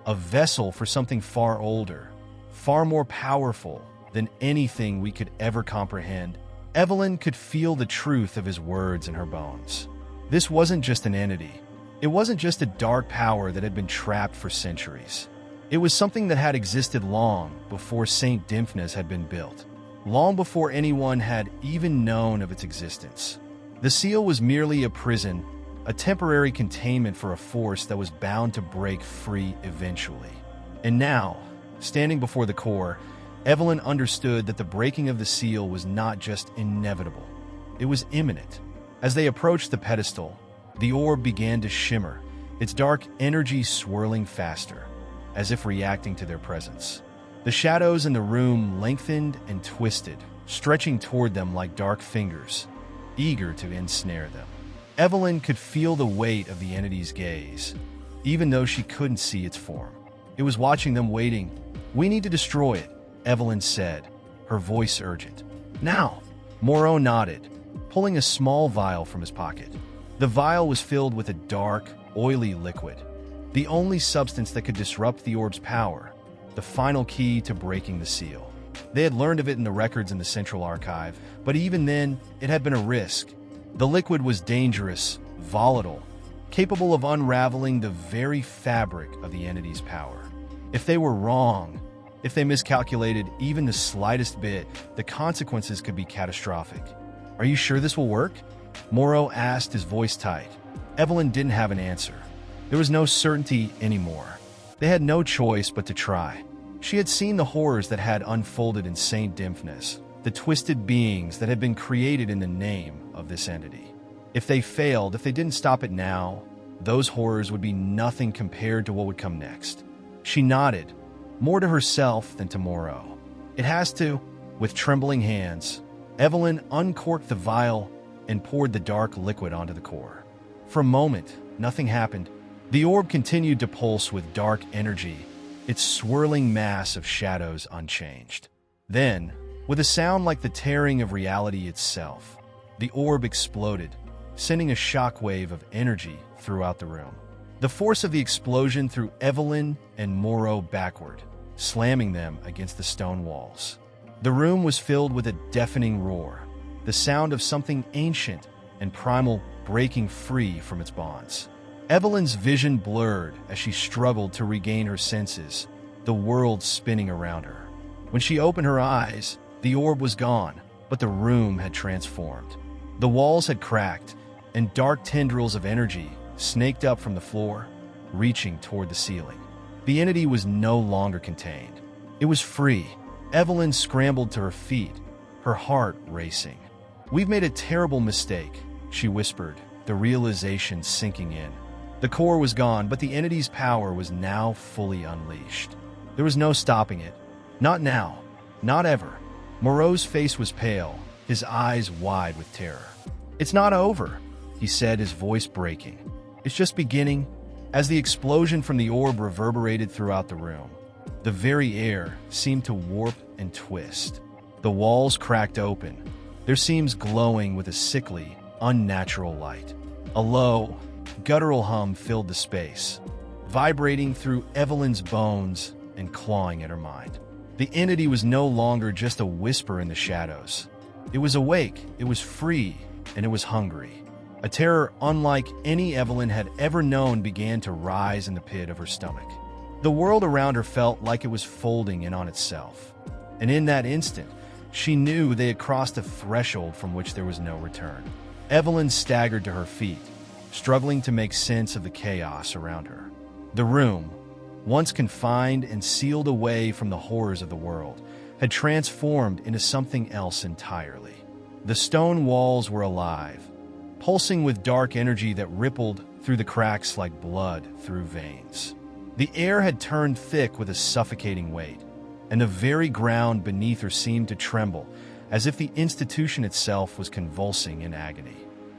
a vessel for something far older, far more powerful than anything we could ever comprehend." Evelyn could feel the truth of his words in her bones. This wasn't just an entity. It wasn't just a dark power that had been trapped for centuries. It was something that had existed long before St. Dymphnis had been built, long before anyone had even known of its existence. The seal was merely a prison, a temporary containment for a force that was bound to break free eventually. And now, standing before the core, Evelyn understood that the breaking of the seal was not just inevitable. It was imminent. As they approached the pedestal, the orb began to shimmer, its dark energy swirling faster, as if reacting to their presence. The shadows in the room lengthened and twisted, stretching toward them like dark fingers, eager to ensnare them. Evelyn could feel the weight of the entity's gaze, even though she couldn't see its form. It was watching them, waiting. "We need to destroy it," Evelyn said, her voice urgent. "Now!" Moreau nodded, pulling a small vial from his pocket. The vial was filled with a dark, oily liquid, the only substance that could disrupt the orb's power, the final key to breaking the seal. They had learned of it in the records in the Central Archive, but even then, it had been a risk. The liquid was dangerous, volatile, capable of unraveling the very fabric of the entity's power. If they were wrong, if they miscalculated even the slightest bit, the consequences could be catastrophic. "Are you sure this will work?" Morrow asked, his voice tight. Evelyn didn't have an answer. There was no certainty anymore. They had no choice but to try. She had seen the horrors that had unfolded in St. Dymphnis, the twisted beings that had been created in the name of this entity. If they failed, if they didn't stop it now, those horrors would be nothing compared to what would come next. She nodded, more to herself than to Morrow. "It has to." With trembling hands, Evelyn uncorked the vial and poured the dark liquid onto the core. For a moment, nothing happened. The orb continued to pulse with dark energy, its swirling mass of shadows unchanged. Then, with a sound like the tearing of reality itself, the orb exploded, sending a shockwave of energy throughout the room. The force of the explosion threw Evelyn and Morrow backward, slamming them against the stone walls. The room was filled with a deafening roar, the sound of something ancient and primal breaking free from its bonds. Evelyn's vision blurred as she struggled to regain her senses, the world spinning around her. When she opened her eyes, the orb was gone, but the room had transformed. The walls had cracked, and dark tendrils of energy snaked up from the floor, reaching toward the ceiling. The entity was no longer contained. It was free. Evelyn scrambled to her feet, her heart racing. "We've made a terrible mistake," she whispered, the realization sinking in. The core was gone, but the entity's power was now fully unleashed. There was no stopping it. Not now. Not ever. Morrow's face was pale, his eyes wide with terror. "It's not over," he said, his voice breaking. "It's just beginning." As the explosion from the orb reverberated throughout the room, the very air seemed to warp and twist. The walls cracked open, their seams glowing with a sickly, unnatural light. A low, guttural hum filled the space, vibrating through Evelyn's bones and clawing at her mind. The entity was no longer just a whisper in the shadows. It was awake, it was free, and it was hungry. A terror unlike any Evelyn had ever known began to rise in the pit of her stomach. The world around her felt like it was folding in on itself. And in that instant, she knew they had crossed a threshold from which there was no return. Evelyn staggered to her feet, struggling to make sense of the chaos around her. The room, once confined and sealed away from the horrors of the world, had transformed into something else entirely. The stone walls were alive, pulsing with dark energy that rippled through the cracks like blood through veins. The air had turned thick with a suffocating weight, and the very ground beneath her seemed to tremble, as if the institution itself was convulsing in agony.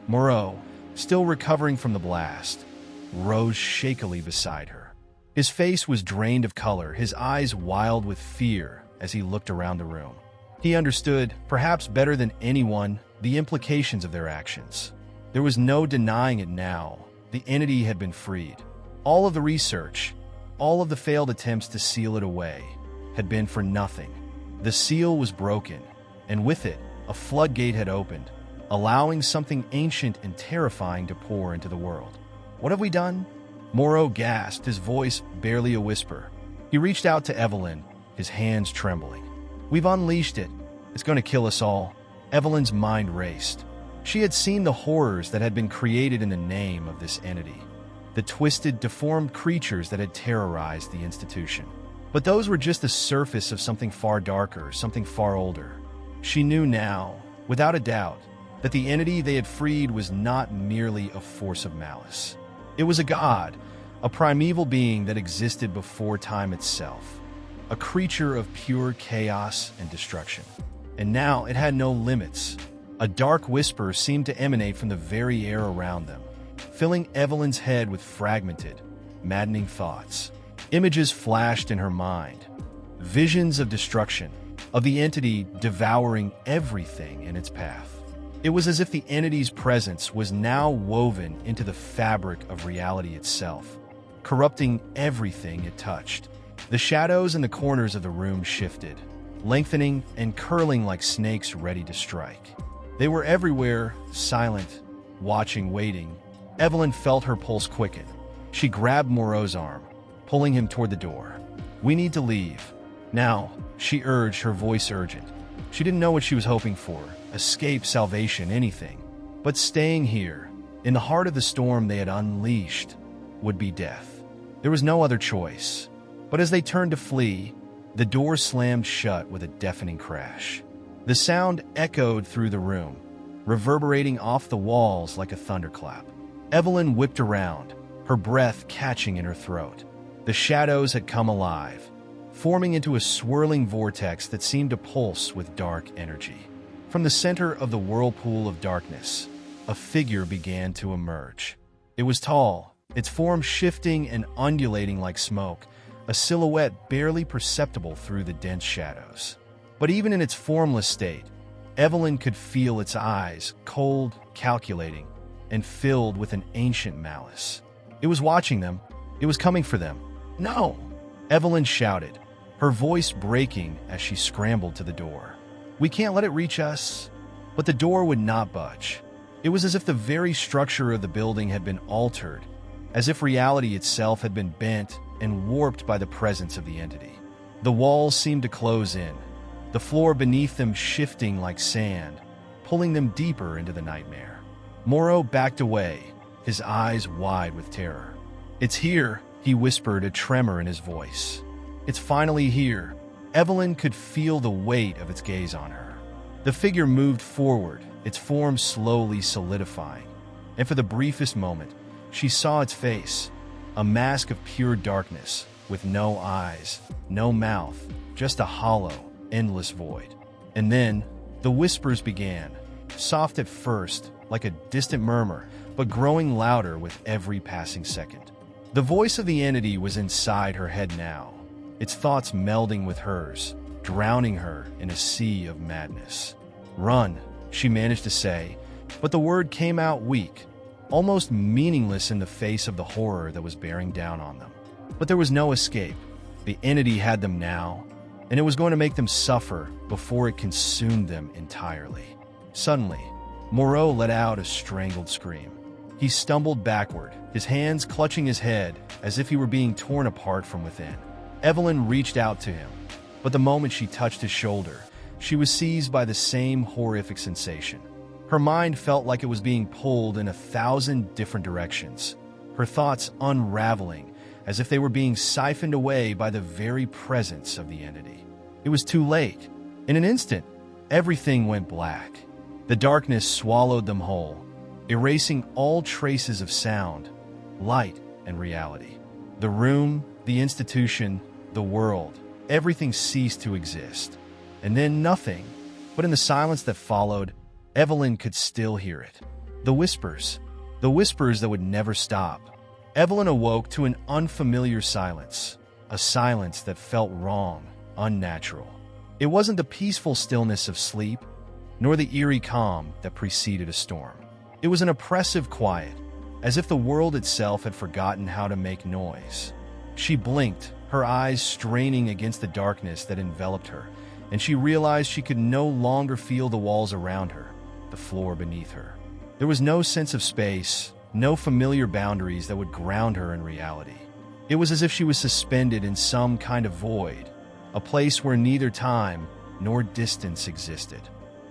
Morrow, still recovering from the blast, rose shakily beside her. His face was drained of color, his eyes wild with fear as he looked around the room. He understood, perhaps better than anyone, the implications of their actions. There was no denying it now. The entity had been freed. All of the research, all of the failed attempts to seal it away, had been for nothing. The seal was broken, and with it, a floodgate had opened, allowing something ancient and terrifying to pour into the world. "What have we done?" Morrow gasped, his voice barely a whisper. He reached out to Evelyn, his hands trembling. "We've unleashed it. It's going to kill us all." Evelyn's mind raced. She had seen the horrors that had been created in the name of this entity, the twisted, deformed creatures that had terrorized the institution. But those were just the surface of something far darker, something far older. She knew now, without a doubt, that the entity they had freed was not merely a force of malice. It was a god, a primeval being that existed before time itself, a creature of pure chaos and destruction. And now it had no limits. A dark whisper seemed to emanate from the very air around them, filling Evelyn's head with fragmented, maddening thoughts. Images flashed in her mind, visions of destruction, of the entity devouring everything in its path. It was as if the entity's presence was now woven into the fabric of reality itself, corrupting everything it touched. The shadows in the corners of the room shifted, lengthening and curling like snakes ready to strike. They were everywhere, silent, watching, waiting. Evelyn felt her pulse quicken. She grabbed Moreau's arm, pulling him toward the door. "We need to leave. Now," she urged, her voice urgent. She didn't know what she was hoping for, escape, salvation, anything. But staying here, in the heart of the storm they had unleashed, would be death. There was no other choice. But as they turned to flee, the door slammed shut with a deafening crash. The sound echoed through the room, reverberating off the walls like a thunderclap. Evelyn whipped around, her breath catching in her throat. The shadows had come alive, forming into a swirling vortex that seemed to pulse with dark energy. From the center of the whirlpool of darkness, a figure began to emerge. It was tall, its form shifting and undulating like smoke, a silhouette barely perceptible through the dense shadows. But even in its formless state, Evelyn could feel its eyes, cold, calculating, and filled with an ancient malice. It was watching them. It was coming for them. "No!" Evelyn shouted, her voice breaking as she scrambled to the door. "We can't let it reach us." But the door would not budge. It was as if the very structure of the building had been altered, as if reality itself had been bent and warped by the presence of the entity. The walls seemed to close in, the floor beneath them shifting like sand, pulling them deeper into the nightmare. Moreau backed away, his eyes wide with terror. "It's here," he whispered, a tremor in his voice. "It's finally here." Evelyn could feel the weight of its gaze on her. The figure moved forward, its form slowly solidifying, and for the briefest moment, she saw its face, a mask of pure darkness, with no eyes, no mouth, just a hollow, endless void. And then, the whispers began, soft at first, like a distant murmur, but growing louder with every passing second. The voice of the entity was inside her head now, its thoughts melding with hers, drowning her in a sea of madness. "Run," she managed to say, but the word came out weak, almost meaningless in the face of the horror that was bearing down on them. But there was no escape. The entity had them now, and it was going to make them suffer before it consumed them entirely. Suddenly, Moreau let out a strangled scream. He stumbled backward, his hands clutching his head as if he were being torn apart from within. Evelyn reached out to him, but the moment she touched his shoulder, she was seized by the same horrific sensation. Her mind felt like it was being pulled in 1,000 different directions, her thoughts unraveling as if they were being siphoned away by the very presence of the entity. It was too late. In an instant, everything went black. The darkness swallowed them whole, erasing all traces of sound, light, and reality. The room, the institution, the world, everything ceased to exist. And then nothing, but in the silence that followed, Evelyn could still hear it. The whispers that would never stop. Evelyn awoke to an unfamiliar silence, a silence that felt wrong, unnatural. It wasn't the peaceful stillness of sleep, nor the eerie calm that preceded a storm. It was an oppressive quiet, as if the world itself had forgotten how to make noise. She blinked, her eyes straining against the darkness that enveloped her, and she realized she could no longer feel the walls around her, the floor beneath her. There was no sense of space, no familiar boundaries that would ground her in reality. It was as if she was suspended in some kind of void, a place where neither time nor distance existed.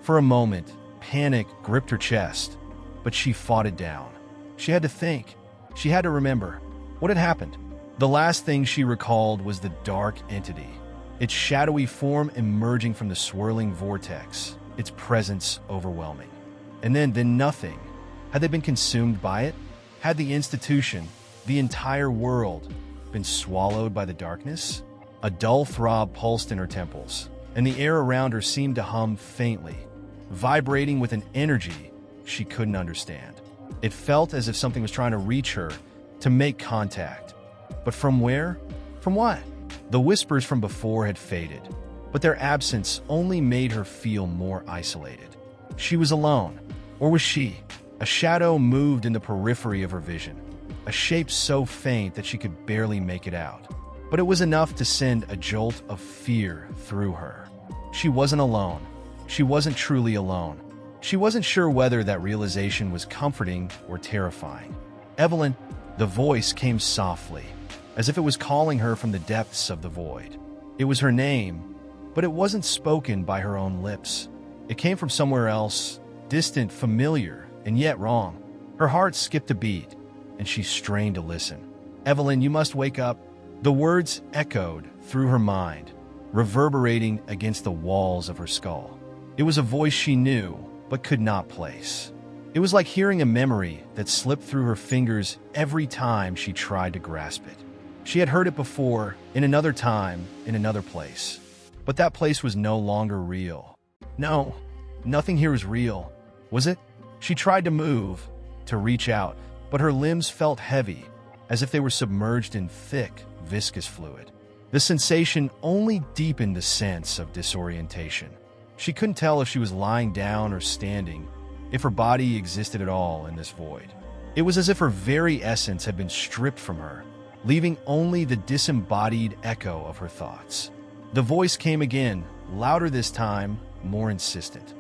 For a moment, panic gripped her chest, but she fought it down. She had to think. She had to remember. What had happened? The last thing she recalled was the dark entity, its shadowy form emerging from the swirling vortex, its presence overwhelming. And then nothing. Had they been consumed by it? Had the institution, the entire world, been swallowed by the darkness? A dull throb pulsed in her temples, and the air around her seemed to hum faintly, vibrating with an energy she couldn't understand. It felt as if something was trying to reach her, to make contact. But from where? From what? The whispers from before had faded, but their absence only made her feel more isolated. She was alone. Or was she? A shadow moved in the periphery of her vision, a shape so faint that she could barely make it out. But it was enough to send a jolt of fear through her. She wasn't alone. She wasn't truly alone. She wasn't sure whether that realization was comforting or terrifying. "Evelyn," the voice came softly, as if it was calling her from the depths of the void. It was her name, but it wasn't spoken by her own lips. It came from somewhere else, distant, familiar, and yet wrong. Her heart skipped a beat, and she strained to listen. "Evelyn, you must wake up." The words echoed through her mind, reverberating against the walls of her skull. It was a voice she knew, but could not place. It was like hearing a memory that slipped through her fingers every time she tried to grasp it. She had heard it before, in another time, in another place. But that place was no longer real. No, nothing here was real. Was it? She tried to move, to reach out, but her limbs felt heavy, as if they were submerged in thick, viscous fluid. The sensation only deepened the sense of disorientation. She couldn't tell if she was lying down or standing, if her body existed at all in this void. It was as if her very essence had been stripped from her, leaving only the disembodied echo of her thoughts. The voice came again, louder this time, more insistent.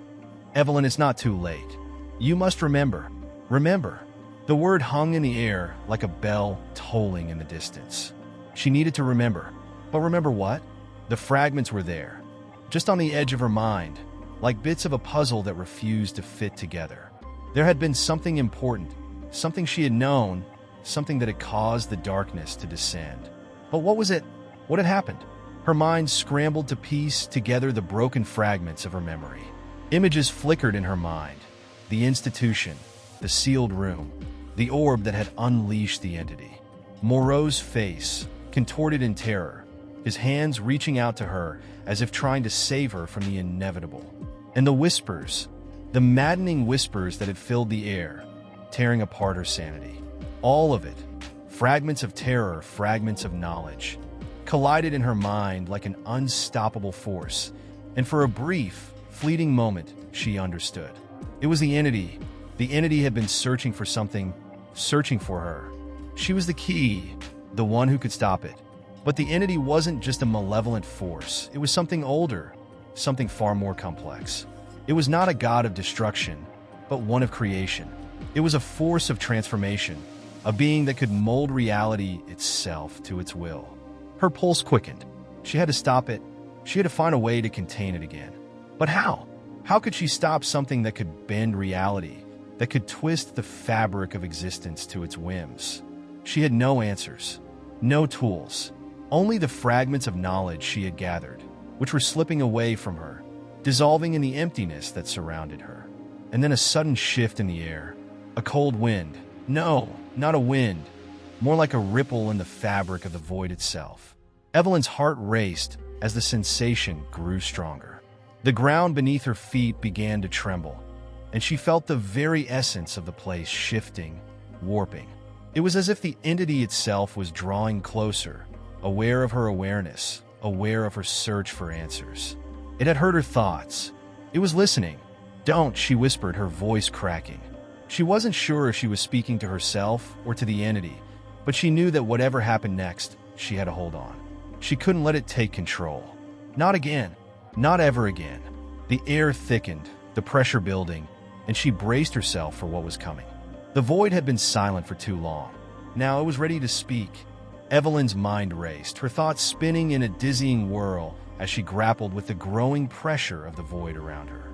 "Evelyn, it's not too late. You must remember. Remember." The word hung in the air like a bell tolling in the distance. She needed to remember. But remember what? The fragments were there, just on the edge of her mind, like bits of a puzzle that refused to fit together. There had been something important, something she had known, something that had caused the darkness to descend. But what was it? What had happened? Her mind scrambled to piece together the broken fragments of her memory. Images flickered in her mind. The institution, the sealed room, the orb that had unleashed the entity. Moreau's face, contorted in terror, his hands reaching out to her as if trying to save her from the inevitable. And the whispers, the maddening whispers that had filled the air, tearing apart her sanity. All of it, fragments of terror, fragments of knowledge, collided in her mind like an unstoppable force, and for a brief, fleeting moment, she understood. It was the entity. The entity had been searching for something, searching for her. She was the key, the one who could stop it. But the entity wasn't just a malevolent force. It was something older, something far more complex. It was not a god of destruction, but one of creation. It was a force of transformation, a being that could mold reality itself to its will. Her pulse quickened. She had to stop it. She had to find a way to contain it again. But how? How could she stop something that could bend reality, that could twist the fabric of existence to its whims? She had no answers, no tools, only the fragments of knowledge she had gathered, which were slipping away from her, dissolving in the emptiness that surrounded her. And then a sudden shift in the air, a cold wind. No, not a wind, more like a ripple in the fabric of the void itself. Evelyn's heart raced as the sensation grew stronger. The ground beneath her feet began to tremble, and she felt the very essence of the place shifting, warping. It was as if the entity itself was drawing closer, aware of her awareness, aware of her search for answers. It had heard her thoughts. It was listening. "Don't," she whispered, her voice cracking. She wasn't sure if she was speaking to herself or to the entity, but she knew that whatever happened next, she had to hold on. She couldn't let it take control. Not again. Not ever again. The air thickened, the pressure building, and she braced herself for what was coming. The void had been silent for too long. Now it was ready to speak. Evelyn's mind raced, her thoughts spinning in a dizzying whirl as she grappled with the growing pressure of the void around her.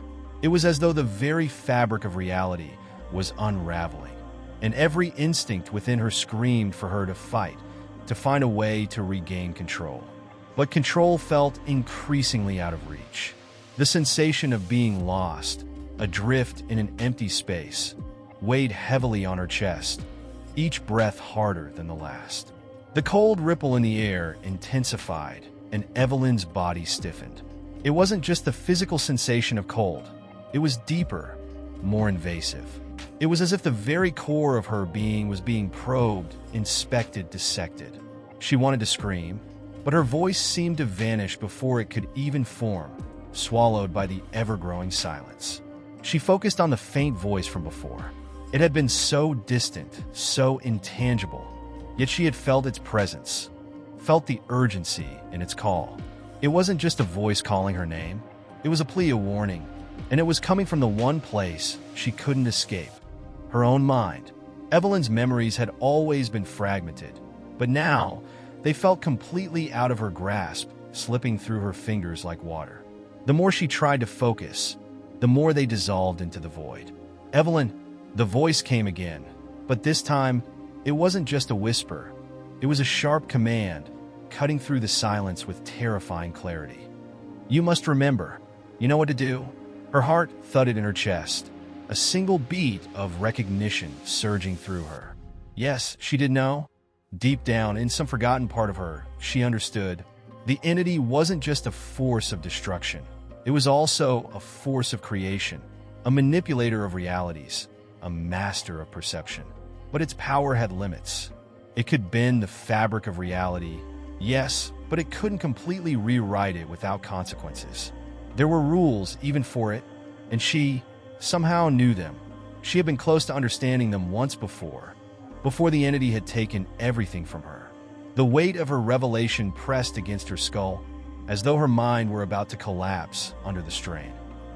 It was as though the very fabric of reality was unraveling, and every instinct within her screamed for her to fight, to find a way to regain control. But control felt increasingly out of reach. The sensation of being lost, adrift in an empty space, weighed heavily on her chest, each breath harder than the last. The cold ripple in the air intensified, and Evelyn's body stiffened. It wasn't just the physical sensation of cold. It was deeper, more invasive. It was as if the very core of her being was being probed, inspected, dissected. She wanted to scream, but her voice seemed to vanish before it could even form, swallowed by the ever-growing silence. She focused on the faint voice from before. It had been so distant, so intangible, yet she had felt its presence, felt the urgency in its call. It wasn't just a voice calling her name. It was a plea, a warning, and it was coming from the one place she couldn't escape, her own mind, Evelyn's memories had always been fragmented, but now they felt completely out of her grasp, slipping through her fingers like water. The more she tried to focus, the more they dissolved into the void. "Evelyn," the voice came again, but this time it wasn't just a whisper. It was a sharp command, cutting through the silence with terrifying clarity. "You must remember. You know what to do." Her heart thudded in her chest, a single beat of recognition surging through her. Yes, she did know. Deep down, in some forgotten part of her, she understood. The entity wasn't just a force of destruction. It was also a force of creation, a manipulator of realities, a master of perception. But its power had limits. It could bend the fabric of reality, yes, but it couldn't completely rewrite it without consequences. There were rules even for it, and she somehow knew them. She had been close to understanding them once before the entity had taken everything from her. The weight of her revelation pressed against her skull, as though her mind were about to collapse under the strain.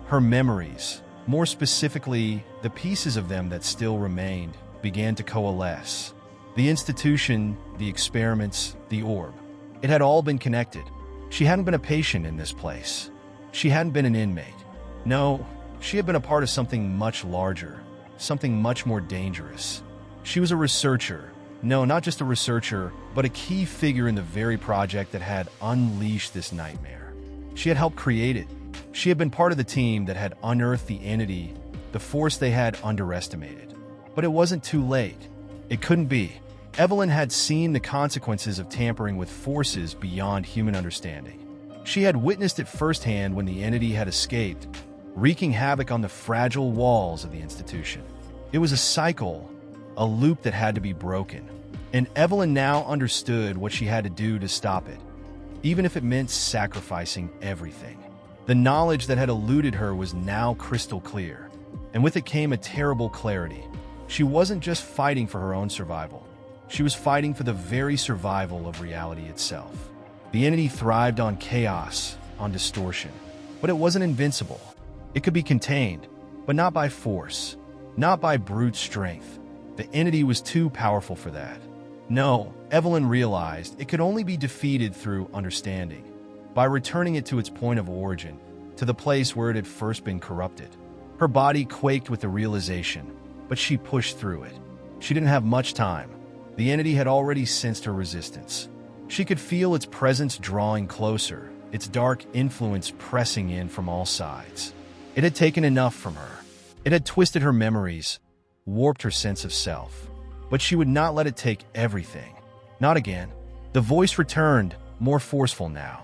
Her memories, more specifically, the pieces of them that still remained, began to coalesce. The institution, the experiments, the orb. It had all been connected. She hadn't been a patient in this place. She hadn't been an inmate. No, she had been a part of something much larger, something much more dangerous. She was a researcher. No, not just a researcher, but a key figure in the very project that had unleashed this nightmare. She had helped create it. She had been part of the team that had unearthed the entity, the force they had underestimated. But it wasn't too late. It couldn't be. Evelyn had seen the consequences of tampering with forces beyond human understanding. She had witnessed it firsthand when the entity had escaped, wreaking havoc on the fragile walls of the institution. It was a cycle, a loop that had to be broken, and Evelyn now understood what she had to do to stop it, even if it meant sacrificing everything. The knowledge that had eluded her was now crystal clear, and with it came a terrible clarity. She wasn't just fighting for her own survival. She was fighting for the very survival of reality itself. The entity thrived on chaos, on distortion, but it wasn't invincible. It could be contained, but not by force, not by brute strength. The entity was too powerful for that. No, Evelyn realized it could only be defeated through understanding, by returning it to its point of origin, to the place where it had first been corrupted. Her body quaked with the realization, but she pushed through it. She didn't have much time. The entity had already sensed her resistance. She could feel its presence drawing closer, its dark influence pressing in from all sides. It had taken enough from her. It had twisted her memories, warped her sense of self. But she would not let it take everything. Not again. The voice returned, more forceful now.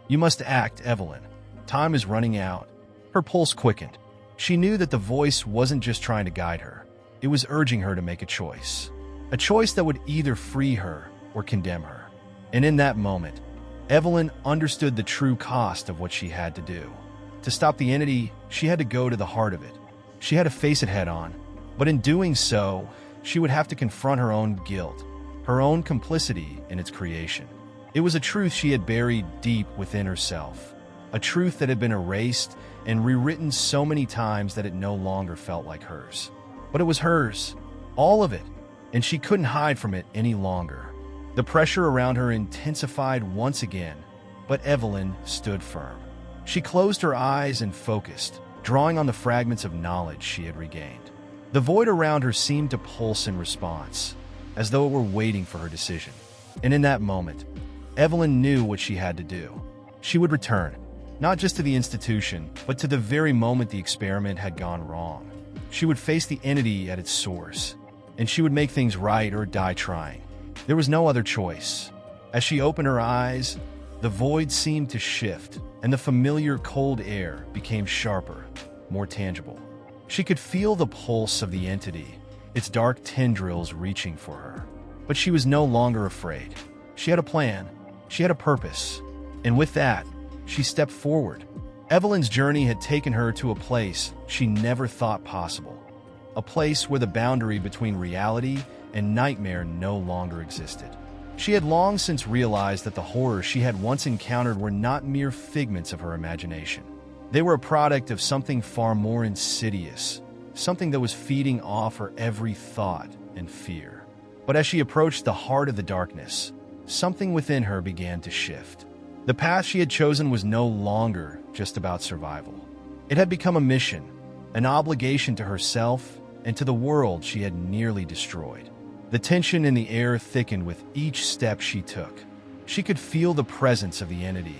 "You must act, Evelyn. Time is running out." Her pulse quickened. She knew that the voice wasn't just trying to guide her. It was urging her to make a choice. A choice that would either free her or condemn her. And in that moment, Evelyn understood the true cost of what she had to do. To stop the entity, she had to go to the heart of it. She had to face it head on. But in doing so, she would have to confront her own guilt, her own complicity in its creation. It was a truth she had buried deep within herself, a truth that had been erased and rewritten so many times that it no longer felt like hers. But it was hers, all of it, and she couldn't hide from it any longer. The pressure around her intensified once again, but Evelyn stood firm. She closed her eyes and focused, drawing on the fragments of knowledge she had regained. The void around her seemed to pulse in response, as though it were waiting for her decision. And in that moment, Evelyn knew what she had to do. She would return, not just to the institution, but to the very moment the experiment had gone wrong. She would face the entity at its source, and she would make things right or die trying. There was no other choice. As she opened her eyes, the void seemed to shift, and the familiar cold air became sharper, more tangible. She could feel the pulse of the entity, its dark tendrils reaching for her. But she was no longer afraid. She had a plan. She had a purpose. And with that, she stepped forward. Evelyn's journey had taken her to a place she never thought possible. A place where the boundary between reality and nightmare no longer existed. She had long since realized that the horrors she had once encountered were not mere figments of her imagination. They were a product of something far more insidious, something that was feeding off her every thought, and fear. But as she approached the heart of the darkness, something within her began to shift. The path she had chosen was no longer just about survival. It had become a mission, an obligation to herself and to the world she had nearly destroyed. The tension in the air thickened with each step she took. She could feel the presence of the entity,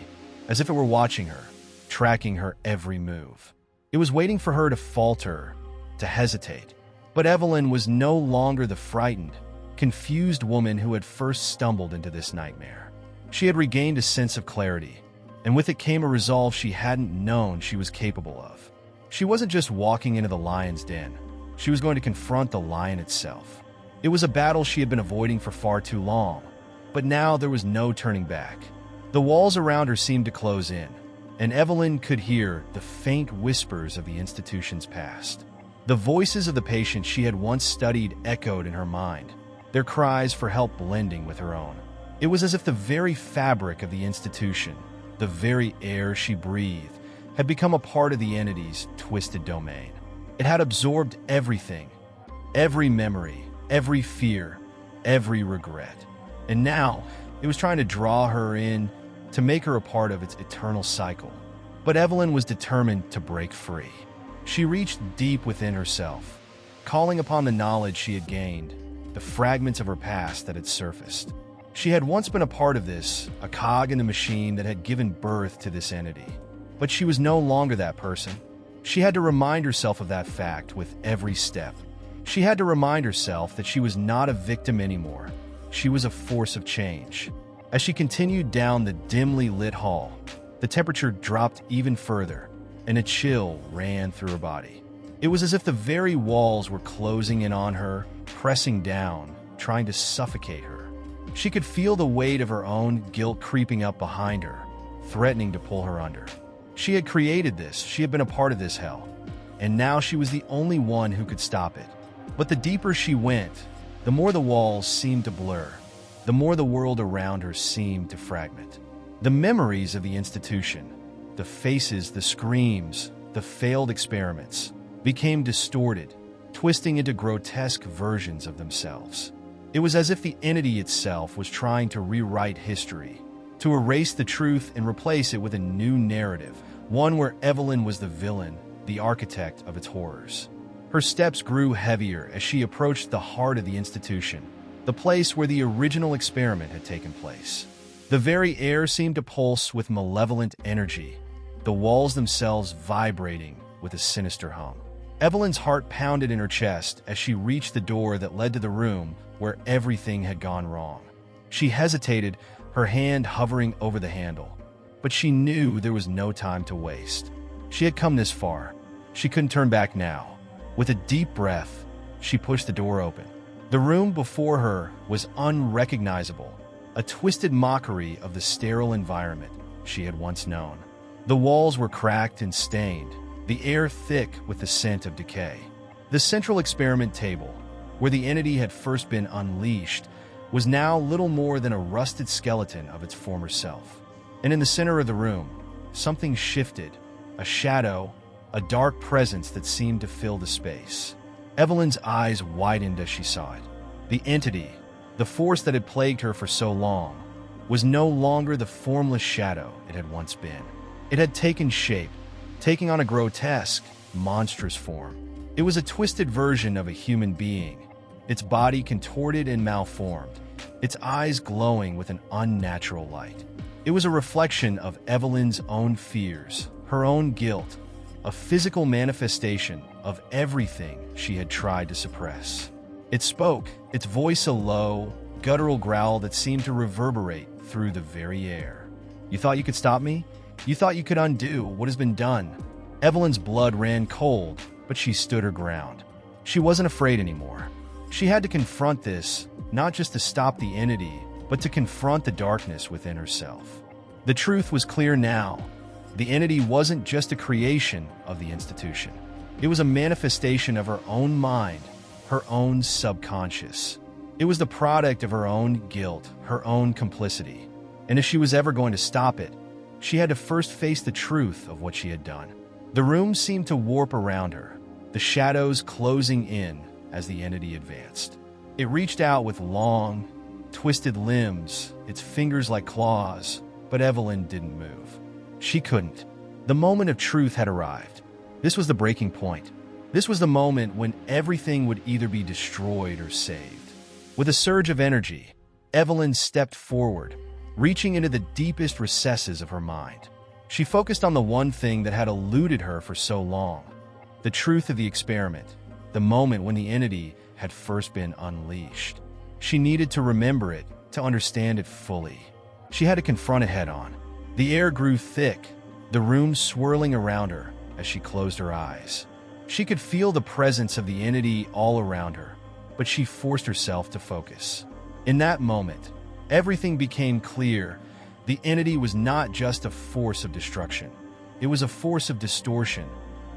as if it were watching her, tracking her every move. It was waiting for her to falter, to hesitate. But Evelyn was no longer the frightened, confused woman who had first stumbled into this nightmare. She had regained a sense of clarity, and with it came a resolve she hadn't known she was capable of. She wasn't just walking into the lion's den. She was going to confront the lion itself. It was a battle she had been avoiding for far too long, but now there was no turning back. The walls around her seemed to close in, and Evelyn could hear the faint whispers of the institution's past. The voices of the patients she had once studied echoed in her mind, their cries for help blending with her own. It was as if the very fabric of the institution, the very air she breathed, had become a part of the entity's twisted domain. It had absorbed everything, every memory, every fear, every regret. And now, it was trying to draw her in, to make her a part of its eternal cycle. But Evelyn was determined to break free. She reached deep within herself, calling upon the knowledge she had gained, the fragments of her past that had surfaced. She had once been a part of this, a cog in the machine that had given birth to this entity. But she was no longer that person. She had to remind herself of that fact with every step. She had to remind herself that she was not a victim anymore. She was a force of change. As she continued down the dimly lit hall, the temperature dropped even further, and a chill ran through her body. It was as if the very walls were closing in on her, pressing down, trying to suffocate her. She could feel the weight of her own guilt creeping up behind her, threatening to pull her under. She had created this, she had been a part of this hell, and now she was the only one who could stop it. But the deeper she went, the more the walls seemed to blur, the more the world around her seemed to fragment. The memories of the institution, the faces, the screams, the failed experiments, became distorted, twisting into grotesque versions of themselves. It was as if the entity itself was trying to rewrite history, to erase the truth and replace it with a new narrative, one where Evelyn was the villain, the architect of its horrors. Her steps grew heavier as she approached the heart of the institution, the place where the original experiment had taken place. The very air seemed to pulse with malevolent energy, the walls themselves vibrating with a sinister hum. Evelyn's heart pounded in her chest as she reached the door that led to the room where everything had gone wrong. She hesitated, her hand hovering over the handle, but she knew there was no time to waste. She had come this far. She couldn't turn back now. With a deep breath, she pushed the door open. The room before her was unrecognizable, a twisted mockery of the sterile environment she had once known. The walls were cracked and stained, the air thick with the scent of decay. The central experiment table, where the entity had first been unleashed, was now little more than a rusted skeleton of its former self. And in the center of the room, something shifted, a shadow, a dark presence that seemed to fill the space. Evelyn's eyes widened as she saw it. The entity, the force that had plagued her for so long, was no longer the formless shadow it had once been. It had taken shape, taking on a grotesque, monstrous form. It was a twisted version of a human being, its body contorted and malformed, its eyes glowing with an unnatural light. It was a reflection of Evelyn's own fears, her own guilt, a physical manifestation of everything she had tried to suppress. It spoke, its voice a low, guttural growl that seemed to reverberate through the very air. "You thought you could stop me? You thought you could undo what has been done?" Evelyn's blood ran cold, but she stood her ground. She wasn't afraid anymore. She had to confront this, not just to stop the entity, but to confront the darkness within herself. The truth was clear now. The entity wasn't just a creation of the institution. It was a manifestation of her own mind, her own subconscious. It was the product of her own guilt, her own complicity. And if she was ever going to stop it, she had to first face the truth of what she had done. The room seemed to warp around her, the shadows closing in as the entity advanced. It reached out with long, twisted limbs, its fingers like claws, but Evelyn didn't move. She couldn't. The moment of truth had arrived. This was the breaking point. This was the moment when everything would either be destroyed or saved. With a surge of energy, Evelyn stepped forward, reaching into the deepest recesses of her mind. She focused on the one thing that had eluded her for so long, the truth of the experiment, the moment when the entity had first been unleashed. She needed to remember it, to understand it fully. She had to confront it head-on. The air grew thick, the room swirling around her as she closed her eyes. She could feel the presence of the entity all around her, but she forced herself to focus. In that moment, everything became clear. The entity was not just a force of destruction. It was a force of distortion,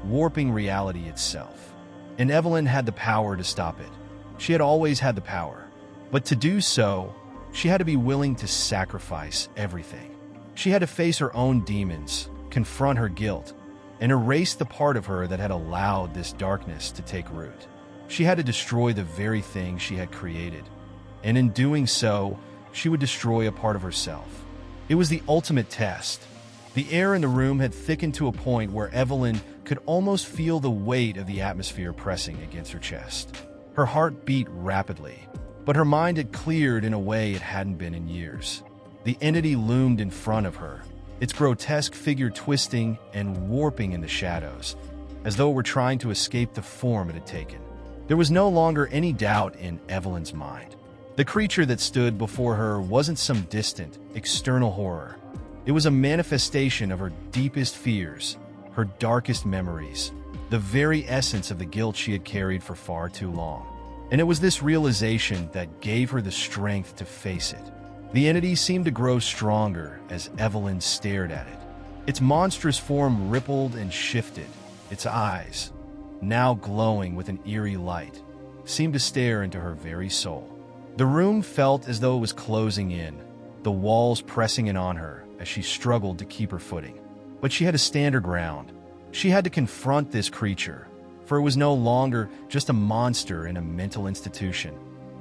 warping reality itself. And Evelyn had the power to stop it. She had always had the power. But to do so, she had to be willing to sacrifice everything. She had to face her own demons, confront her guilt, and erase the part of her that had allowed this darkness to take root. She had to destroy the very thing she had created. And in doing so, she would destroy a part of herself. It was the ultimate test. The air in the room had thickened to a point where Evelyn could almost feel the weight of the atmosphere pressing against her chest. Her heart beat rapidly, but her mind had cleared in a way it hadn't been in years. The entity loomed in front of her, its grotesque figure twisting and warping in the shadows, as though it were trying to escape the form it had taken. There was no longer any doubt in Evelyn's mind. The creature that stood before her wasn't some distant, external horror. It was a manifestation of her deepest fears, her darkest memories, the very essence of the guilt she had carried for far too long. And it was this realization that gave her the strength to face it. The entity seemed to grow stronger as Evelyn stared at it. Its monstrous form rippled and shifted. Its eyes, now glowing with an eerie light, seemed to stare into her very soul. The room felt as though it was closing in, the walls pressing in on her as she struggled to keep her footing. But she had to stand her ground. She had to confront this creature, for it was no longer just a monster in a mental institution.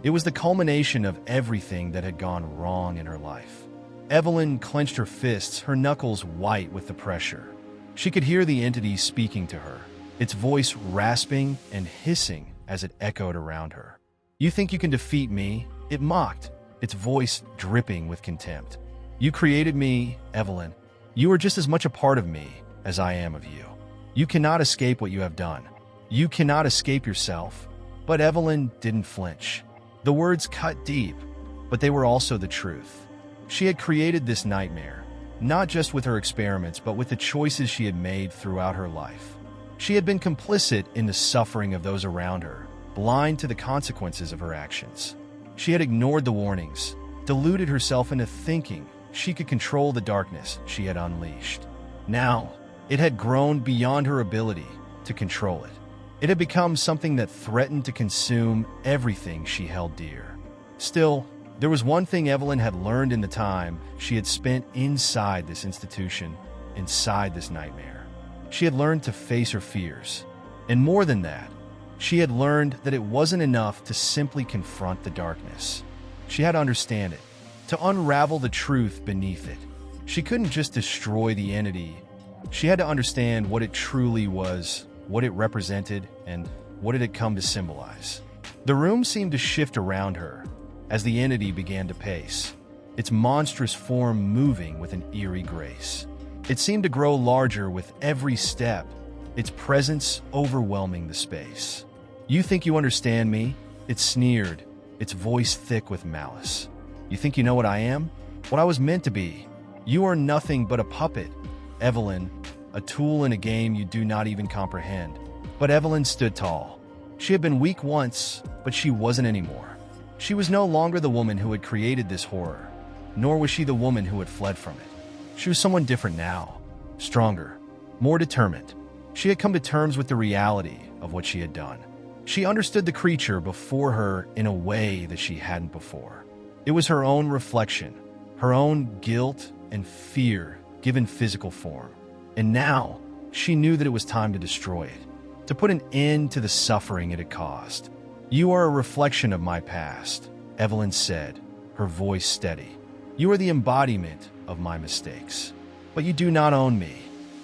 It was the culmination of everything that had gone wrong in her life. Evelyn clenched her fists, her knuckles white with the pressure. She could hear the entity speaking to her, its voice rasping and hissing as it echoed around her. "You think you can defeat me?" It mocked, its voice dripping with contempt. "You created me, Evelyn. You are just as much a part of me as I am of you. You cannot escape what you have done. You cannot escape yourself." But Evelyn didn't flinch. The words cut deep, but they were also the truth. She had created this nightmare, not just with her experiments, but with the choices she had made throughout her life. She had been complicit in the suffering of those around her, blind to the consequences of her actions. She had ignored the warnings, deluded herself into thinking she could control the darkness she had unleashed. Now, it had grown beyond her ability to control it. It had become something that threatened to consume everything she held dear. Still, there was one thing Evelyn had learned in the time she had spent inside this institution, inside this nightmare. She had learned to face her fears. And more than that, she had learned that it wasn't enough to simply confront the darkness. She had to understand it, to unravel the truth beneath it. She couldn't just destroy the entity. She had to understand what it truly was, what it represented, and what it had come to symbolize. The room seemed to shift around her as the entity began to pace, its monstrous form moving with an eerie grace. It seemed to grow larger with every step, its presence overwhelming the space. "You think you understand me?" It sneered, its voice thick with malice. "You think you know what I am? What I was meant to be? You are nothing but a puppet, Evelyn, a tool in a game you do not even comprehend." But Evelyn stood tall. She had been weak once, but she wasn't anymore. She was no longer the woman who had created this horror, nor was she the woman who had fled from it. She was someone different now, stronger, more determined. She had come to terms with the reality of what she had done. She understood the creature before her in a way that she hadn't before. It was her own reflection, her own guilt and fear given physical form. And now, she knew that it was time to destroy it, to put an end to the suffering it had caused. You are a reflection of my past, Evelyn said, her voice steady. You are the embodiment of my mistakes. But you do not own me.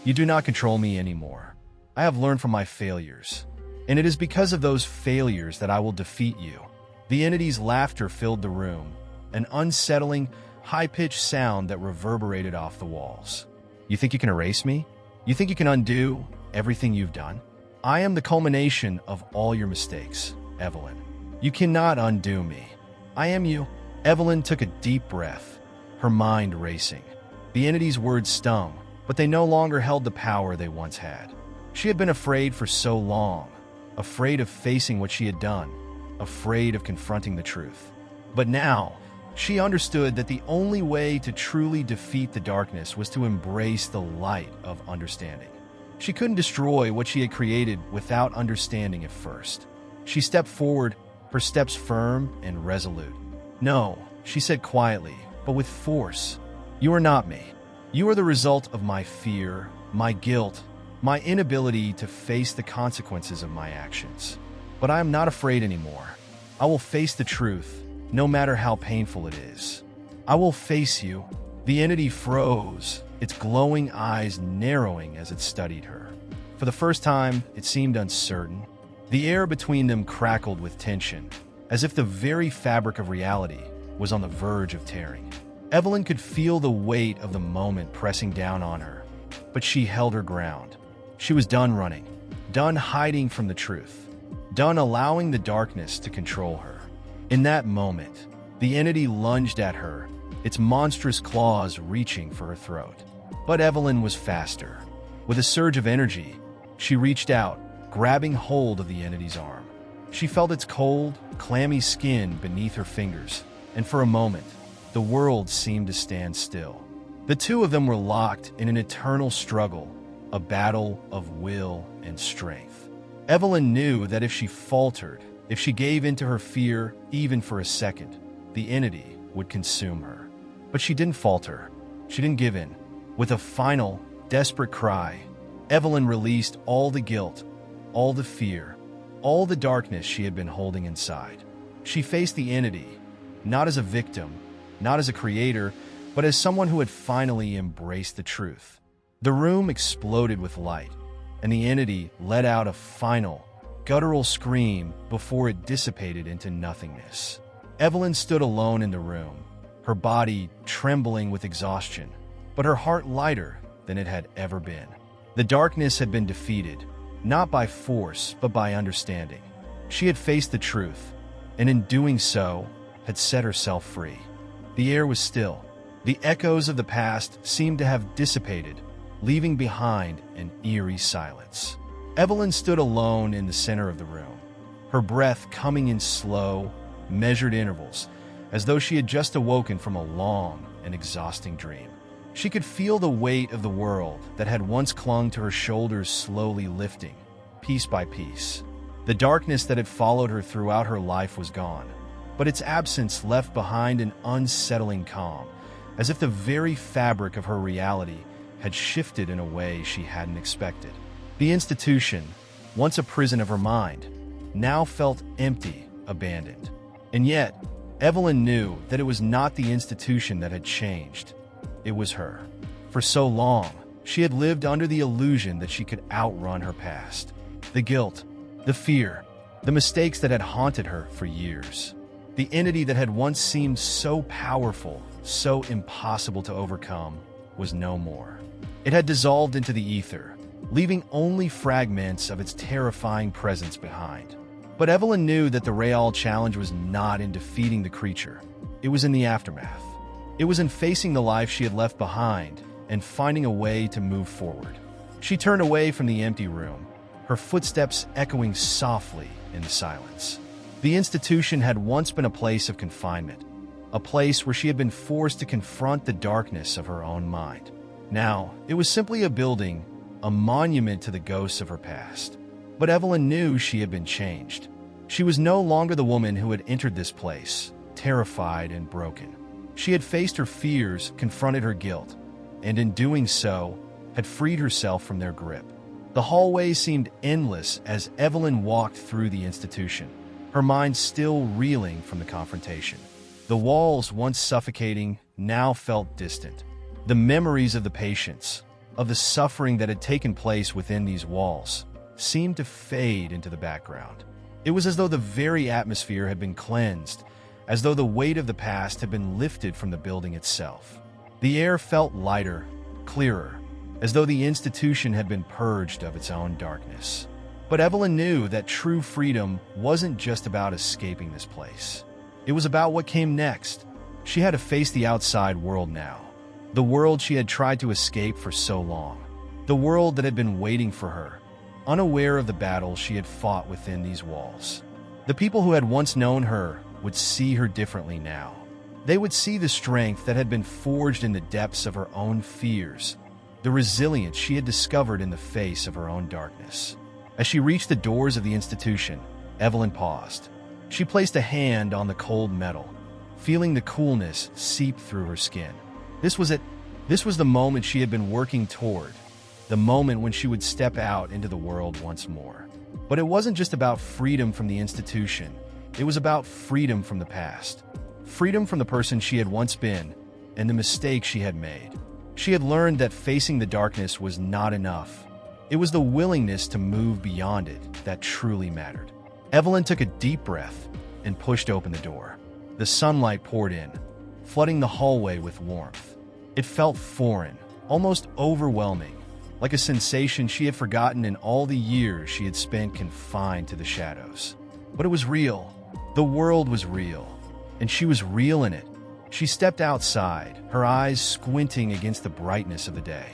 You do not control me anymore. I have learned from my failures. And it is because of those failures that I will defeat you. The entity's laughter filled the room, an unsettling, high-pitched sound that reverberated off the walls. You think you can erase me? You think you can undo everything you've done? I am the culmination of all your mistakes, Evelyn. You cannot undo me. I am you. Evelyn took a deep breath, her mind racing. The entity's words stung, but they no longer held the power they once had. She had been afraid for so long, afraid of facing what she had done, afraid of confronting the truth. But now, she understood that the only way to truly defeat the darkness was to embrace the light of understanding. She couldn't destroy what she had created without understanding it first. She stepped forward, her steps firm and resolute. No, she said quietly, but with force. You are not me. You are the result of my fear, my guilt, my inability to face the consequences of my actions. But I am not afraid anymore. I will face the truth, no matter how painful it is. I will face you. The entity froze, its glowing eyes narrowing as it studied her. For the first time, it seemed uncertain. The air between them crackled with tension, as if the very fabric of reality was on the verge of tearing. Evelyn could feel the weight of the moment pressing down on her, but she held her ground. She was done running, done hiding from the truth, done allowing the darkness to control her. In that moment, the entity lunged at her, its monstrous claws reaching for her throat. But Evelyn was faster. With a surge of energy, she reached out, grabbing hold of the entity's arm. She felt its cold, clammy skin beneath her fingers, and for a moment, the world seemed to stand still. The two of them were locked in an eternal struggle, a battle of will and strength. Evelyn knew that if she faltered, if she gave in to her fear even for a second, the entity would consume her. But she didn't falter. She didn't give in. With a final, desperate cry, Evelyn released all the guilt, all the fear, all the darkness she had been holding inside. She faced the entity, not as a victim, not as a creator, but as someone who had finally embraced the truth. The room exploded with light, and the entity let out a final, guttural scream before it dissipated into nothingness. Evelyn stood alone in the room, her body trembling with exhaustion, but her heart lighter than it had ever been. The darkness had been defeated, not by force, but by understanding. She had faced the truth, and in doing so, had set herself free. The air was still. The echoes of the past seemed to have dissipated, leaving behind an eerie silence. Evelyn stood alone in the center of the room, her breath coming in slow, measured intervals, as though she had just awoken from a long and exhausting dream. She could feel the weight of the world that had once clung to her shoulders slowly lifting, piece by piece. The darkness that had followed her throughout her life was gone, but its absence left behind an unsettling calm, as if the very fabric of her reality had shifted in a way she hadn't expected. The institution, once a prison of her mind, now felt empty, abandoned. And yet, Evelyn knew that it was not the institution that had changed. It was her. For so long, she had lived under the illusion that she could outrun her past. The guilt, the fear, the mistakes that had haunted her for years. The entity that had once seemed so powerful, so impossible to overcome, was no more. It had dissolved into the ether, leaving only fragments of its terrifying presence behind. But Evelyn knew that the Real challenge was not in defeating the creature. It was in the aftermath. It was in facing the life she had left behind and finding a way to move forward. She turned away from the empty room, her footsteps echoing softly in the silence. The institution had once been a place of confinement, a place where she had been forced to confront the darkness of her own mind. Now, it was simply a building, a monument to the ghosts of her past. But Evelyn knew she had been changed. She was no longer the woman who had entered this place, terrified and broken. She had faced her fears, confronted her guilt, and in doing so, had freed herself from their grip. The hallway seemed endless as Evelyn walked through the institution. her mind still reeling from the confrontation. The walls, once suffocating, now felt distant. The memories of the patients, of the suffering that had taken place within these walls, seemed to fade into the background. It was as though the very atmosphere had been cleansed, as though the weight of the past had been lifted from the building itself. The air felt lighter, clearer, as though the institution had been purged of its own darkness. But Evelyn knew that true freedom wasn't just about escaping this place. It was about what came next. She had to face the outside world now. The world she had tried to escape for so long. The world that had been waiting for her, unaware of the battles she had fought within these walls. The people who had once known her would see her differently now. They would see the strength that had been forged in the depths of her own fears, the resilience she had discovered in the face of her own darkness. As she reached the doors of the institution, Evelyn paused. She placed a hand on the cold metal, feeling the coolness seep through her skin. This was it. This was the moment she had been working toward, the moment when she would step out into the world once more. But it wasn't just about freedom from the institution. It was about freedom from the past. Freedom from the person she had once been and the mistakes she had made. She had learned that facing the darkness was not enough. It was the willingness to move beyond it that truly mattered. Evelyn took a deep breath and pushed open the door. The sunlight poured in, flooding the hallway with warmth. It felt foreign, almost overwhelming, like a sensation she had forgotten in all the years she had spent confined to the shadows. But it was real. The world was real, and she was real in it. She stepped outside, her eyes squinting against the brightness of the day.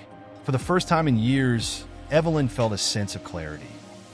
For the first time in years, Evelyn felt a sense of clarity.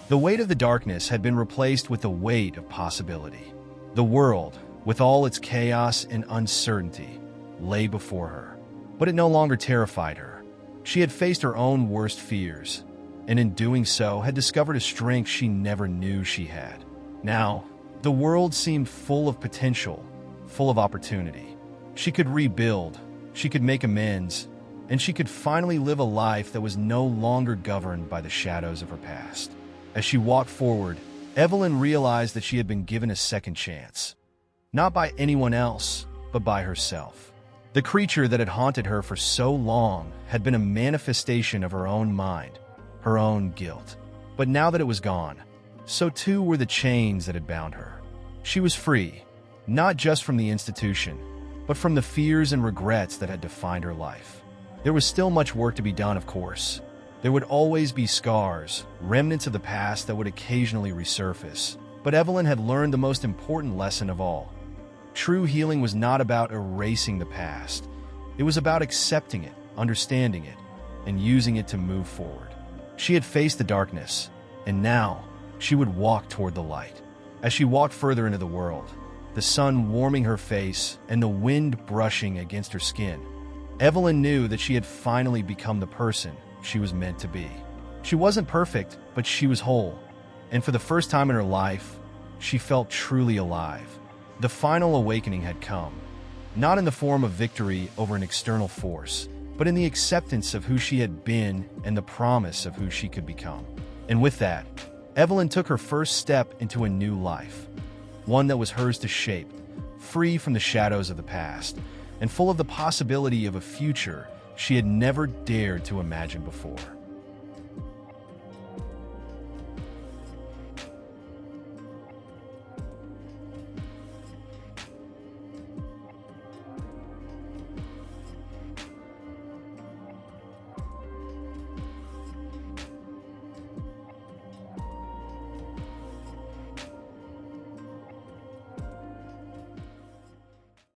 The weight of the darkness had been replaced with the weight of possibility. The world, with all its chaos and uncertainty, lay before her. But it no longer terrified her. She had faced her own worst fears, and in doing so had discovered a strength she never knew she had. Now, the world seemed full of potential, full of opportunity. She could rebuild, she could make amends, and she could finally live a life that was no longer governed by the shadows of her past. As she walked forward, Evelyn realized that she had been given a second chance. Not by anyone else, but by herself. The creature that had haunted her for so long had been a manifestation of her own mind, her own guilt. But now that it was gone, so too were the chains that had bound her. She was free, not just from the institution, but from the fears and regrets that had defined her life. There was still much work to be done, of course. There would always be scars, remnants of the past that would occasionally resurface. But Evelyn had learned the most important lesson of all. True healing was not about erasing the past. It was about accepting it, understanding it, and using it to move forward. She had faced the darkness, and now she would walk toward the light. As she walked further into the world, the sun warming her face and the wind brushing against her skin, Evelyn knew that she had finally become the person she was meant to be. She wasn't perfect, but she was whole. And for the first time in her life, she felt truly alive. The final awakening had come, not in the form of victory over an external force, but in the acceptance of who she had been and the promise of who she could become. And with that, Evelyn took her first step into a new life, one that was hers to shape, free from the shadows of the past, and full of the possibility of a future she had never dared to imagine before.